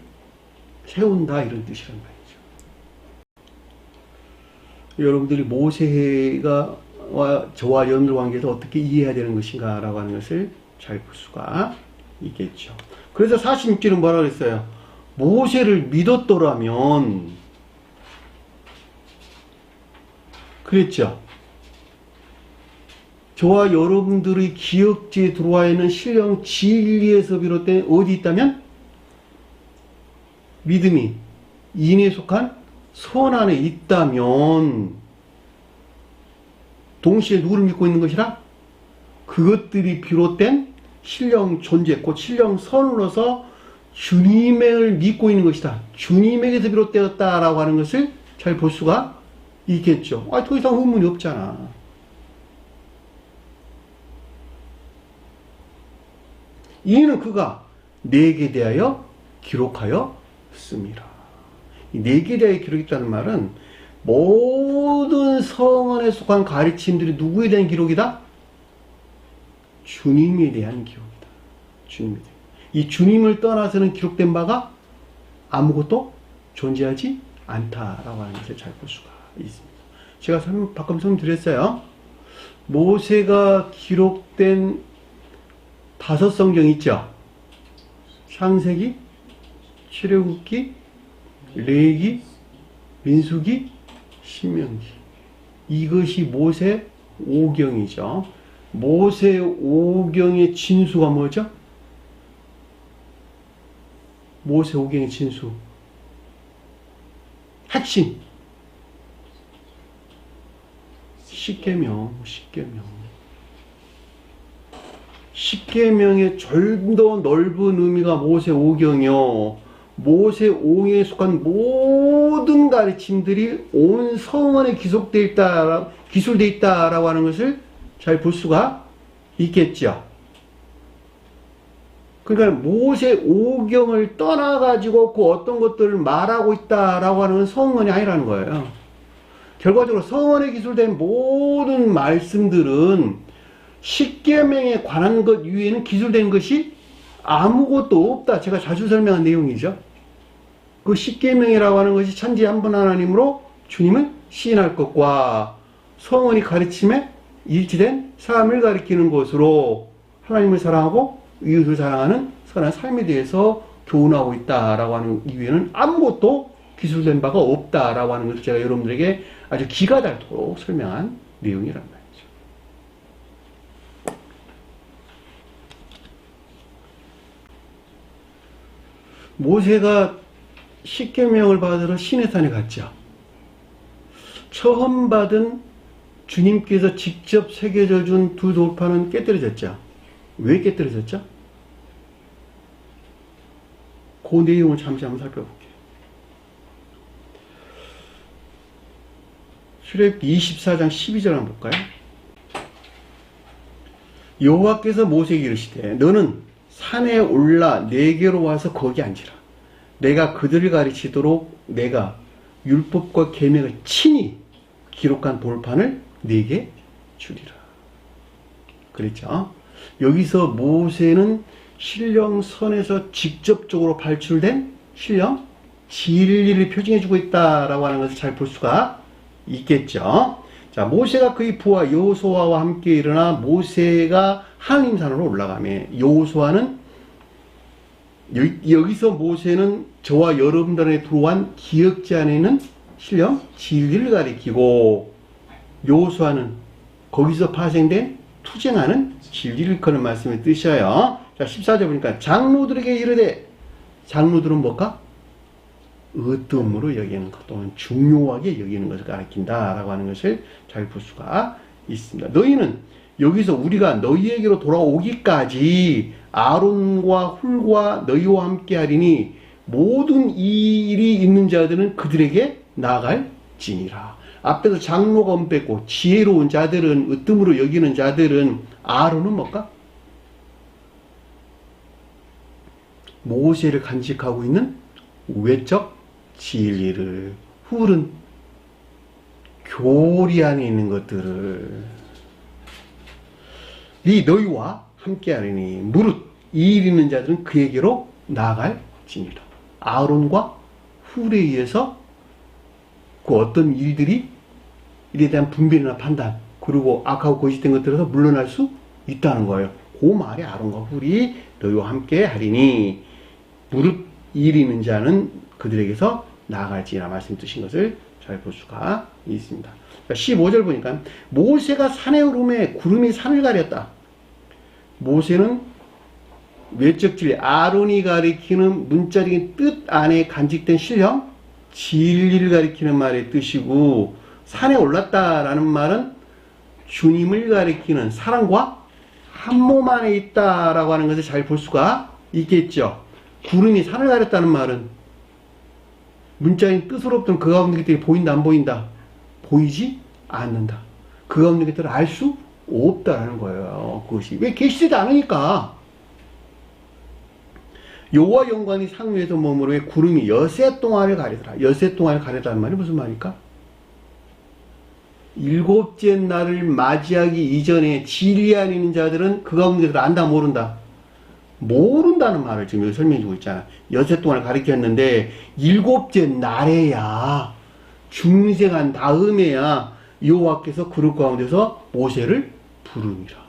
Speaker 1: 세운다 이런 뜻이란 말이죠. 여러분들이 모세가 저와 여러분들 관계에서 어떻게 이해해야 되는 것인가 라고 하는 것을 잘 볼 수가 있겠죠. 그래서 46절은 뭐라 그랬어요? 모세를 믿었더라면 그랬죠. 저와 여러분들의 기억지에 들어와 있는 신령 진리에서 비롯된 어디 있다면 믿음이 인에 속한 선 안에 있다면 동시에 누구를 믿고 있는 것이라? 그것들이 비롯된 신령 존재, 곧 신령 선으로서 주님을 믿고 있는 것이다. 주님에게서 비롯되었다라고 하는 것을 잘 볼 수가 있겠죠. 더 이상 의문이 없잖아. 이는 그가 내게 대하여 기록하였습니다. 이 내게 대하여 기록했다는 말은 모든 성언에 속한 가르침들이 누구에 대한 기록이다? 주님에 대한 기록이다. 주님에 대한. 이 주님을 떠나서는 기록된 바가 아무것도 존재하지 않다라고 하는 것을 잘 볼 수가 있습니다. 제가 방금 설명드렸어요. 모세가 기록된 5 성경 있죠? 창세기, 출애굽기, 레위기, 민수기, 신명기. 이것이 모세 5경이죠. 모세 5경의 진수가 뭐죠? 모세 5경의 진수. 핵심. 십계명. 십계명의 좀 더 넓은 의미가 모세 5경이요. 모세 5경에 속한 모든 가르침들이 온 성언에 기술되어 있다라고 하는 것을 잘 볼 수가 있겠죠. 그러니까 모세 5경을 떠나가지고 그 어떤 것들을 말하고 있다라고 하는 성언이 아니라는 거예요. 결과적으로 성언에 기술된 모든 말씀들은 십계명에 관한 것 이외에는 기술된 것이 아무것도 없다. 제가 자주 설명한 내용이죠. 그 십계명이라고 하는 것이 천지 한 분 하나님으로 주님을 시인할 것과 성언이 가르침에 일치된 삶을 가리키는 것으로 하나님을 사랑하고 이웃을 사랑하는 선한 삶에 대해서 교훈하고 있다라고 하는 이유에는 아무것도 기술된 바가 없다라고 하는 것을 제가 여러분들에게 아주 기가 닳도록 설명한 내용이란 말이죠. 모세가 십계명을 받으러 시내산에 갔죠. 처음 받은 주님께서 직접 새겨져 준 두 돌판은 깨뜨려졌죠. 왜 깨뜨려졌죠? 그 내용을 잠시 한번 살펴볼게요. 출애굽기 24장 12절 한번 볼까요? 여호와께서 모세에게 이르시되 너는 산에 올라 내게로 와서 거기 앉으라. 내가 그들을 가르치도록 내가 율법과 계명을 친히 기록한 돌판을 네게 주리라. 그랬죠. 여기서 모세는 신령선에서 직접적으로 발출된 신령 진리를 표징해주고 있다라고 하는 것을 잘 볼 수가 있겠죠. 자, 모세가 그의 부하 여호수아와 함께 일어나 모세가 하나님 산으로 올라가며 여호수아는 여기서 모세는 저와 여러분들에 들어온 기억지 안에 있는 신령 진리를 가리키고 여호수아는 거기서 파생된 투쟁하는 진리를 일컫는 말씀을 뜻이에요. 자, 14절 보니까 장로들에게 이르되, 장로들은 뭘까? 으뜸으로 여기는 것 또는 중요하게 여기는 것을 가리킨다라고 하는 것을 잘 볼 수가 있습니다. 너희는 여기서 우리가 너희에게로 돌아오기까지 아론과 훌과 너희와 함께 하리니 모든 이 일이 있는 자들은 그들에게 나아갈지니라. 앞에서 장로가 엄뺐고 지혜로운 자들은 으뜸으로 여기는 자들은 아론은 뭘까? 모세를 간직하고 있는 외적 진리를, 훌은 교리 안에 있는 것들을 이 너희와 함께 하리니 무릇 이 일 있는 자들은 그에게로 나아갈지니라. 아론과 훌에 의해서 그 어떤 일들이 일에 대한 분별이나 판단 그리고 악하고 거짓된 것들에서 물러날 수 있다는 거예요. 그 말에 아론과 훌이 너희와 함께 하리니 무릇 이 일 있는 자는 그들에게서 나아갈지라 말씀 드신 것을 잘 볼 수가 있습니다. 15절 보니까 모세가 산에 오르매 구름이 산을 가렸다. 모세는 외적 진리, 아론이 가리키는 문자적인 뜻 안에 간직된 신령, 진리를 가리키는 말의 뜻이고, 산에 올랐다라는 말은 주님을 가리키는 사랑과 한 몸 안에 있다라고 하는 것을 잘 볼 수가 있겠죠. 구름이 산을 가렸다는 말은 문자인 뜻으로 없던 그 가운데 것들이 보인다 안 보인다? 보이지 않는다. 그 가운데 것들을 알 수 없다라는 거예요. 그것이 왜 계시지도 않으니까. 여호와 영광이 상 위에서 머무르며 구름이 여세 동안을 가리더라. 여세 동안을 가리다는 말이 무슨 말일까? 일곱째 날을 맞이하기 이전에 진리 안에 있는 자들은 그 가운데 것들을 안다 모른다? 모른다는 말을 지금 여기 설명해 주고 있잖아. 여세 동안을 가리켰는데 일곱째 날에야 중생한 다음에야 여호와께서 그룹 가운데서 모세를 부르니라.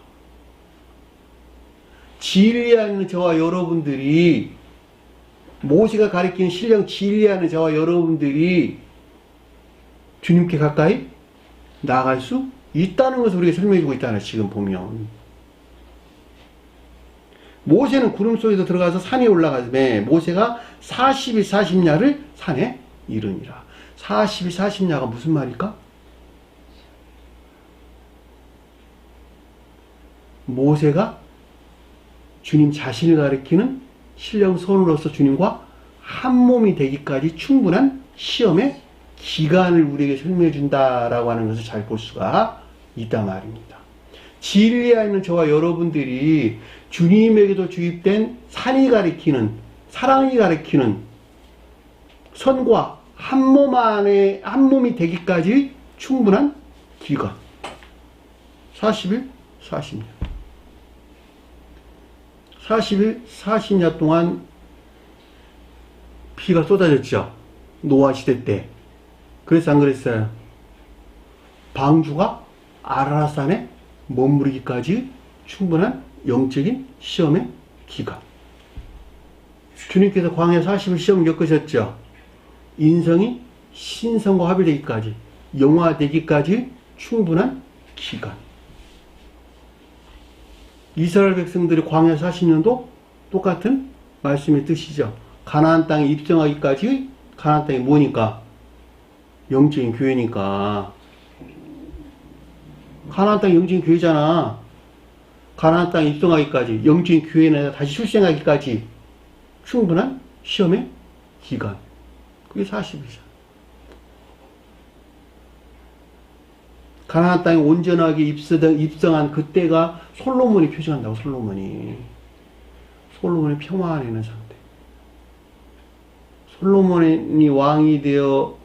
Speaker 1: 진리하는 저와 여러분들이 모세가 가리키는 신령 진리하는 저와 여러분들이 주님께 가까이 나아갈 수 있다는 것을 우리가 설명해 주고 있잖아요. 지금 보면 모세는 구름 속에서 들어가서 산에 올라가서 모세가 40일 40야를 산에 이르니라. 40일 40야가 무슨 말일까? 모세가 주님 자신을 가리키는 신령선으로서 주님과 한 몸이 되기까지 충분한 시험의 기간을 우리에게 설명해 준다라고 하는 것을 잘 볼 수가 있단 말입니다. 진리 안에 있는 저와 여러분들이 주님에게도 주입된 산이 가리키는, 사랑이 가리키는 선과 한 몸 안에, 한 몸이 되기까지 충분한 기간. 40일, 40년. 40일, 40년 동안 비가 쏟아졌죠. 노아 시대 때. 그래서 안 그랬어요? 방주가 아라라산에 머무르기까지 충분한 영적인 시험의 기간. 주님께서 광야 40일 시험 겪으셨죠. 인성이 신성과 합일되기까지, 영화되기까지 충분한 기간. 이스라엘 백성들이 광야 40년도 똑같은 말씀의 뜻이죠. 가나안 땅에 입성하기까지. 가나안 땅이 뭐니까? 영적인 교회니까. 가나안 땅이 영적인 교회잖아. 가나안 땅에 입성하기까지, 영적인 교회에 다시 출생하기까지 충분한 시험의 기간. 그게 40이죠. 가나안 땅에 온전하게 입성한 그때가 솔로몬이 표징한다고. 솔로몬이 평화하는 상태. 솔로몬이 왕이 되어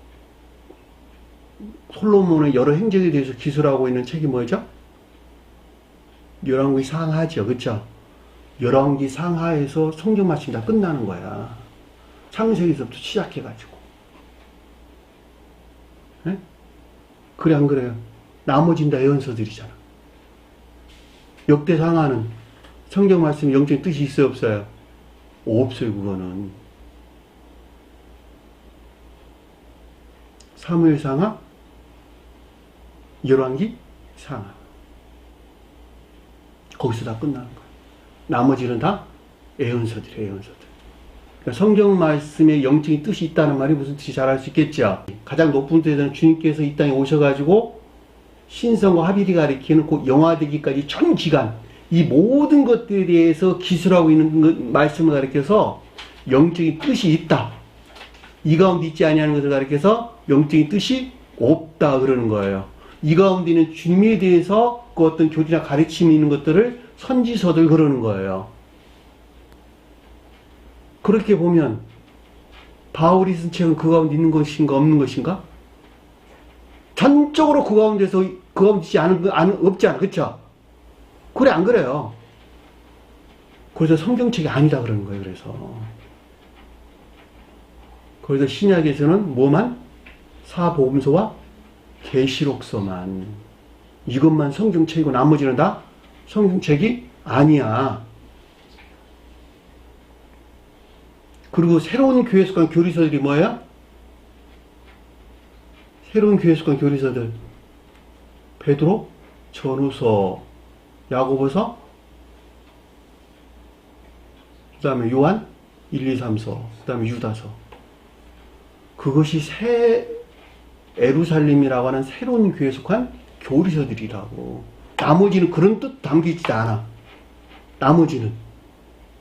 Speaker 1: 솔로몬의 여러 행적에 대해서 기술하고 있는 책이 뭐죠? 열왕기 상하죠. 그쵸? 열왕기 상하에서 성경 말씀이 다 끝나는 거야. 창세기서부터 시작해가지고. 네? 그래 안 그래요? 나머지는 다 예언서들이잖아. 역대 상하는 성경 말씀에 영적인 뜻이 있어요 없어요? 없어요. 그거는 사무엘 상하, 열왕기 상하, 거기서 다 끝나는 거예요. 나머지는 다 예언서들이에요. 예언서들. 그러니까 성경 말씀에 영적인 뜻이 있다는 말이 무슨 뜻인지 잘 알 수 있겠죠. 가장 높은 데서는 주님께서 이 땅에 오셔가지고 신성과 합일이 가리키는 그 영화되기까지 전 기간, 이 모든 것들에 대해서 기술하고 있는 말씀을 가리켜서 영적인 뜻이 있다. 이 가운데 있지 아니하는 것을 가리켜서 영적인 뜻이 없다 그러는 거예요. 이 가운데 있는 주님에 대해서 그 어떤 교리나 가르침이 있는 것들을 선지서들 그러는 거예요. 그렇게 보면 바울이 쓴 책은 그 가운데 있는 것인가 없는 것인가? 전적으로 그 가운데서 그 가운데 있지 없지 않아. 그쵸? 그래 안 그래요? 그래서 성경책이 아니다 그러는 거예요. 그래서 신약에서는 뭐만? 사복음서와 계시록서만, 이것만 성경책이고 나머지는 다 성경책이 아니야. 그리고 새로운 교회 속한 교리서들이 뭐예요? 새로운 교회 속한 교리서들, 베드로 전후서, 야고보서, 그 다음에 요한 1, 2, 3서, 그 다음에 유다서. 그것이 새 에루살림이라고 하는 새로운 교회에 속한 교리서들이라고. 나머지는 그런 뜻 담기지도 않아. 나머지는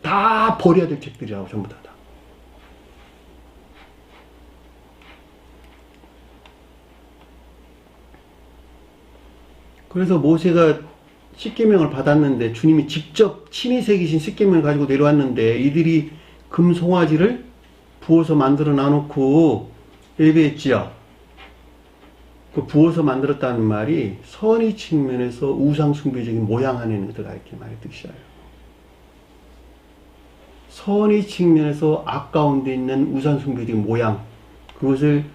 Speaker 1: 다 버려야 될 책들이라고. 전부 다. 그래서 모세가 십계명을 받았는데, 주님이 직접 친히 새기신 십계명을 가지고 내려왔는데, 이들이 금 송아지를 부어서 만들어 놔놓고 예배했지요. 그 부어서 만들었다는 말이 선의 측면에서 우상숭배적인 모양 하는 것을 이렇게 말의 뜻이에요. 선의 측면에서 악가운데 있는 우상숭배적인 모양, 그것을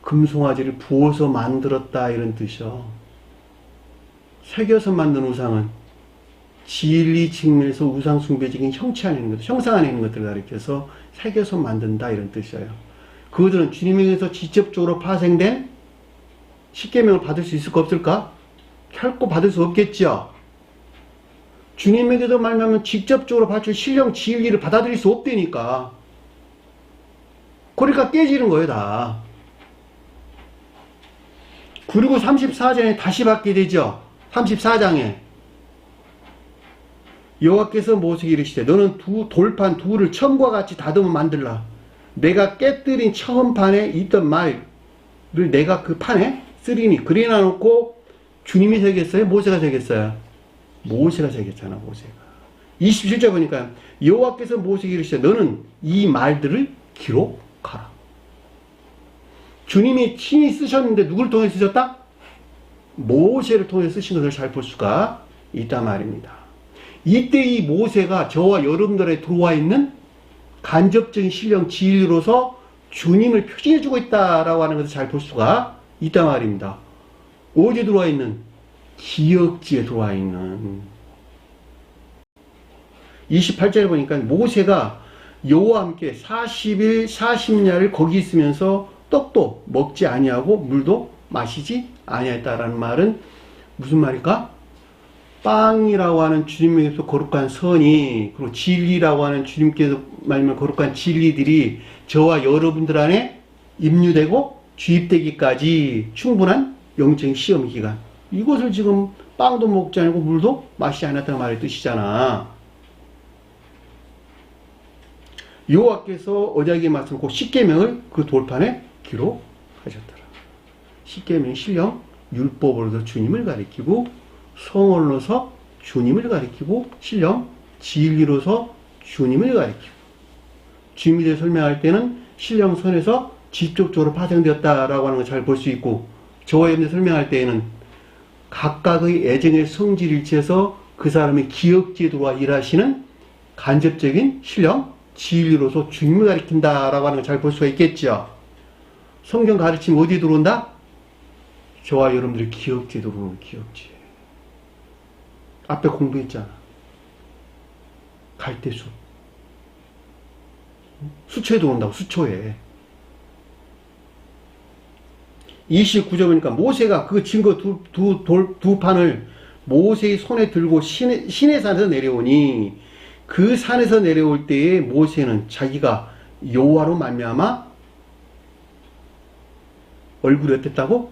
Speaker 1: 금송아지를 부어서 만들었다 이런 뜻이요. 새겨서 만든 우상은 진리 측면에서 우상숭배적인 형체 안에 있는 것들, 형상 안에 있는 것들을 가리켜서 새겨서 만든다 이런 뜻이에요. 그것들은 주님에게서 직접적으로 파생된 십계명을 받을 수 있을까 없을까? 결코 받을 수 없겠죠. 주님에게도 말하면 직접적으로 바칠 신령 진리를 받아들일 수 없다니까. 그러니까 깨지는 거예요 다. 그리고 34장에 다시 받게 되죠. 34장에 여호와께서 모세에게 이르시되 너는 돌판 둘을 처음과 같이 다듬어 만들라. 내가 깨뜨린 처음 판에 있던 말을 내가 그 판에 쓰리니. 그리나 놓고 주님이 새겼어요? 모세가 새겼어요? 모세가 새겼잖아. 모세가. 27절 보니까 여호와께서 모세에게 이르시되 너는 이 말들을 기록하라. 주님이 친히 쓰셨는데 누구를 통해 쓰셨다? 모세를 통해 쓰신 것을 잘 볼 수가 있단 말입니다. 이때 이 모세가 저와 여러분들에 들어와 있는 간접적인 신령 진리로서 주님을 표시해주고 있다라고 하는 것을 잘 볼 수가 있단 말입니다. 어디에 들어와 있는? 기억지에 들어와 있는. 28절에 보니까 모세가 여호와 함께 40일 40야를 거기 있으면서 떡도 먹지 아니하고 물도 마시지 아니하였다라는 말은 무슨 말일까? 빵이라고 하는 주님께서 거룩한 선이, 그리고 진리라고 하는 주님께서 말하면 거룩한 진리들이 저와 여러분들 안에 입류되고 주입되기까지 충분한 영적인 시험 기간, 이것을 지금 빵도 먹지 않고 물도 마시지 않았다는 말의 뜻이잖아. 여호와께서 어제에게 말씀 그 십계명을 그 돌판에 기록하셨더라. 십계명 신령 율법으로서 주님을 가리키고, 성언으로서 주님을 가리키고, 신령 진리로서 주님을 가리키고, 주님에 대해 설명할 때는 신령 선에서 직접적으로 파생되었다라고 하는 걸 잘 볼 수 있고, 저와 여러분들 설명할 때에는 각각의 애정의 성질일치해서 그 사람의 기억제도와 일하시는 간접적인 신령 진리로서 주님을 가리킨다라고 하는 걸 잘 볼 수가 있겠죠. 성경 가르침이 어디에 들어온다? 저와 여러분들의 기억제에 들어오는 기억제. 앞에 공부했잖아. 갈대수. 수초에 들어온다고, 수초에. 29절 보니까 모세가 그 증거 두 판을 모세의 손에 들고 시내 산에서 내려오니, 그 산에서 내려올 때에 모세는 자기가 여호와로 말미암아 얼굴이 어땠다고?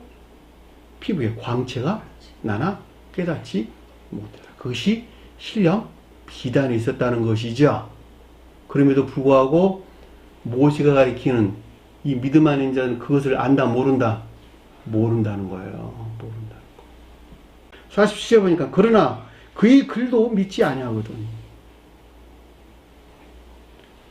Speaker 1: 피부에 광채가 나나 깨닫지 못했다. 그것이 신령 비단에 있었다는 것이죠. 그럼에도 불구하고 모세가 가리키는 이 믿음 아닌 자는 그것을 안다 모른다? 모른다는 거예요. 모른다는 거. 47절 보니까 그러나 그의 글도 믿지 아니하거든.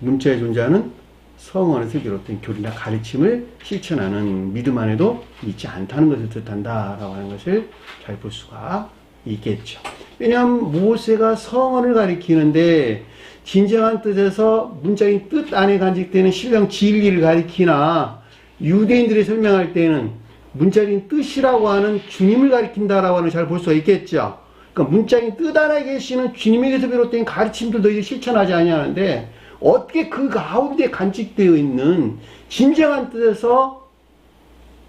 Speaker 1: 문자에 존재하는 성언에서 비롯된 교리나 가르침을 실천하는 믿음 안에도 믿지 않다는 것을 뜻한다라고 하는 것을 잘 볼 수가 있겠죠. 왜냐하면 모세가 성언을 가리키는데 진정한 뜻에서 문자인 뜻 안에 간직되는 신령 진리를 가리키나, 유대인들이 설명할 때는 문자인 뜻이라고 하는 주님을 가리킨다라고 하는 잘 볼 수가 있겠죠. 그러니까 문자인 뜻 안에 계시는 주님에게서 비롯된 가르침들도 이제 실천하지 아니하는데, 어떻게 그 가운데 간직되어 있는 진정한 뜻에서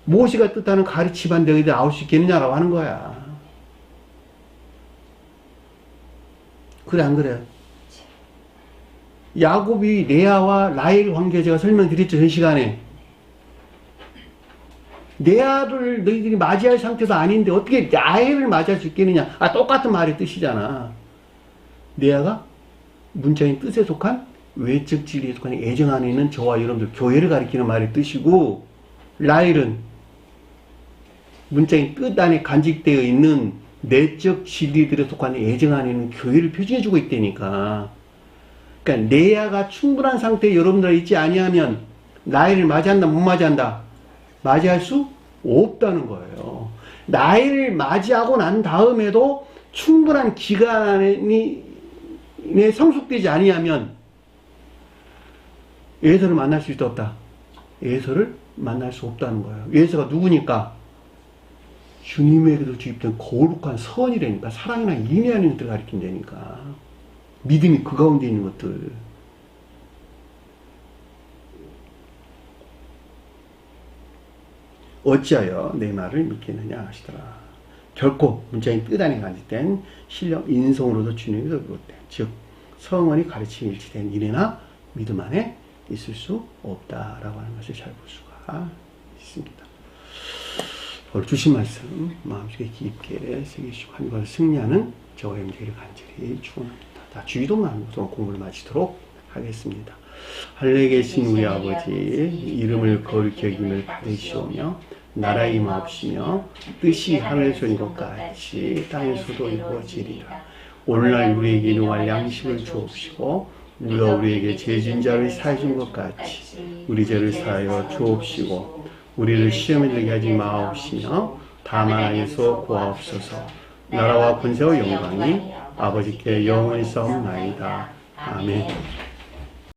Speaker 1: 모세가 뜻하는 가르침한 너희들 나올 수 있겠느냐라고 하는 거야. 그래 안 그래? 야곱이 레아와 라헬 관계 제가 설명드렸죠, 전 시간에. 레아를 너희들이 맞이할 상태도 아닌데 어떻게 라헬을 맞이할 수 있겠느냐? 똑같은 말의 뜻이잖아. 레아가 문자인 뜻에 속한 외적 진리에 속한 애정 안에 있는 저와 여러분들 교회를 가리키는 말의 뜻이고, 라헬은 문자인 뜻 안에 간직되어 있는 내적 진리들에 속한 애정 안에 있는 교회를 표징해주고 있다니까. 그러니까 레아가 충분한 상태에 여러분들 있지 아니하면 라헬을 맞이한다 못 맞이한다? 맞이할 수 없다는 거예요. 라헬을 맞이하고 난 다음에도 충분한 기간이 성숙되지 아니하면 에서를 만날 수 있다 없다? 에서를 만날 수 없다는 거예요. 에서가 누구니까? 주님에게도 주입된 거룩한 선이라니까. 사랑이나 인내하는 것들을 가리킨다니까. 믿음이 그 가운데 있는 것들. 어찌하여 내 말을 믿겠느냐 하시더라. 결코 문자인 뜻 안에 간직된 신령 인성으로도 주님에게서 비롯된, 즉 성언이 가르침이 일치된 인애나 믿음 안에 있을 수 없다라고 하는 것을 잘 볼 수가 있습니다. 오늘 주신 말씀 마음속에 깊게 새기시고 한 것을 승리하는 저와 여러분들에게 간절히 축원합니다. 자, 주의동만 공부를 마치도록 하겠습니다. 하늘에 계신 우리 아버지, 이름을 거룩히 여김을 받으시오며 나라의 임하옵시며 뜻이 하늘에서 이룬 것 같이 땅에서도 이루어지리라. 오늘날 우리에게 일용할 양식을 주옵시고, 우리가 우리에게 죄진 자를 사해 준 것 같이 우리 죄를 사하여 주옵시고, 우리를 시험에 들게 하지 마옵시며 다만 악에서 구하옵소서. 나라와 권세와 영광이 아버지께 영원히 싸움나이다. 아멘.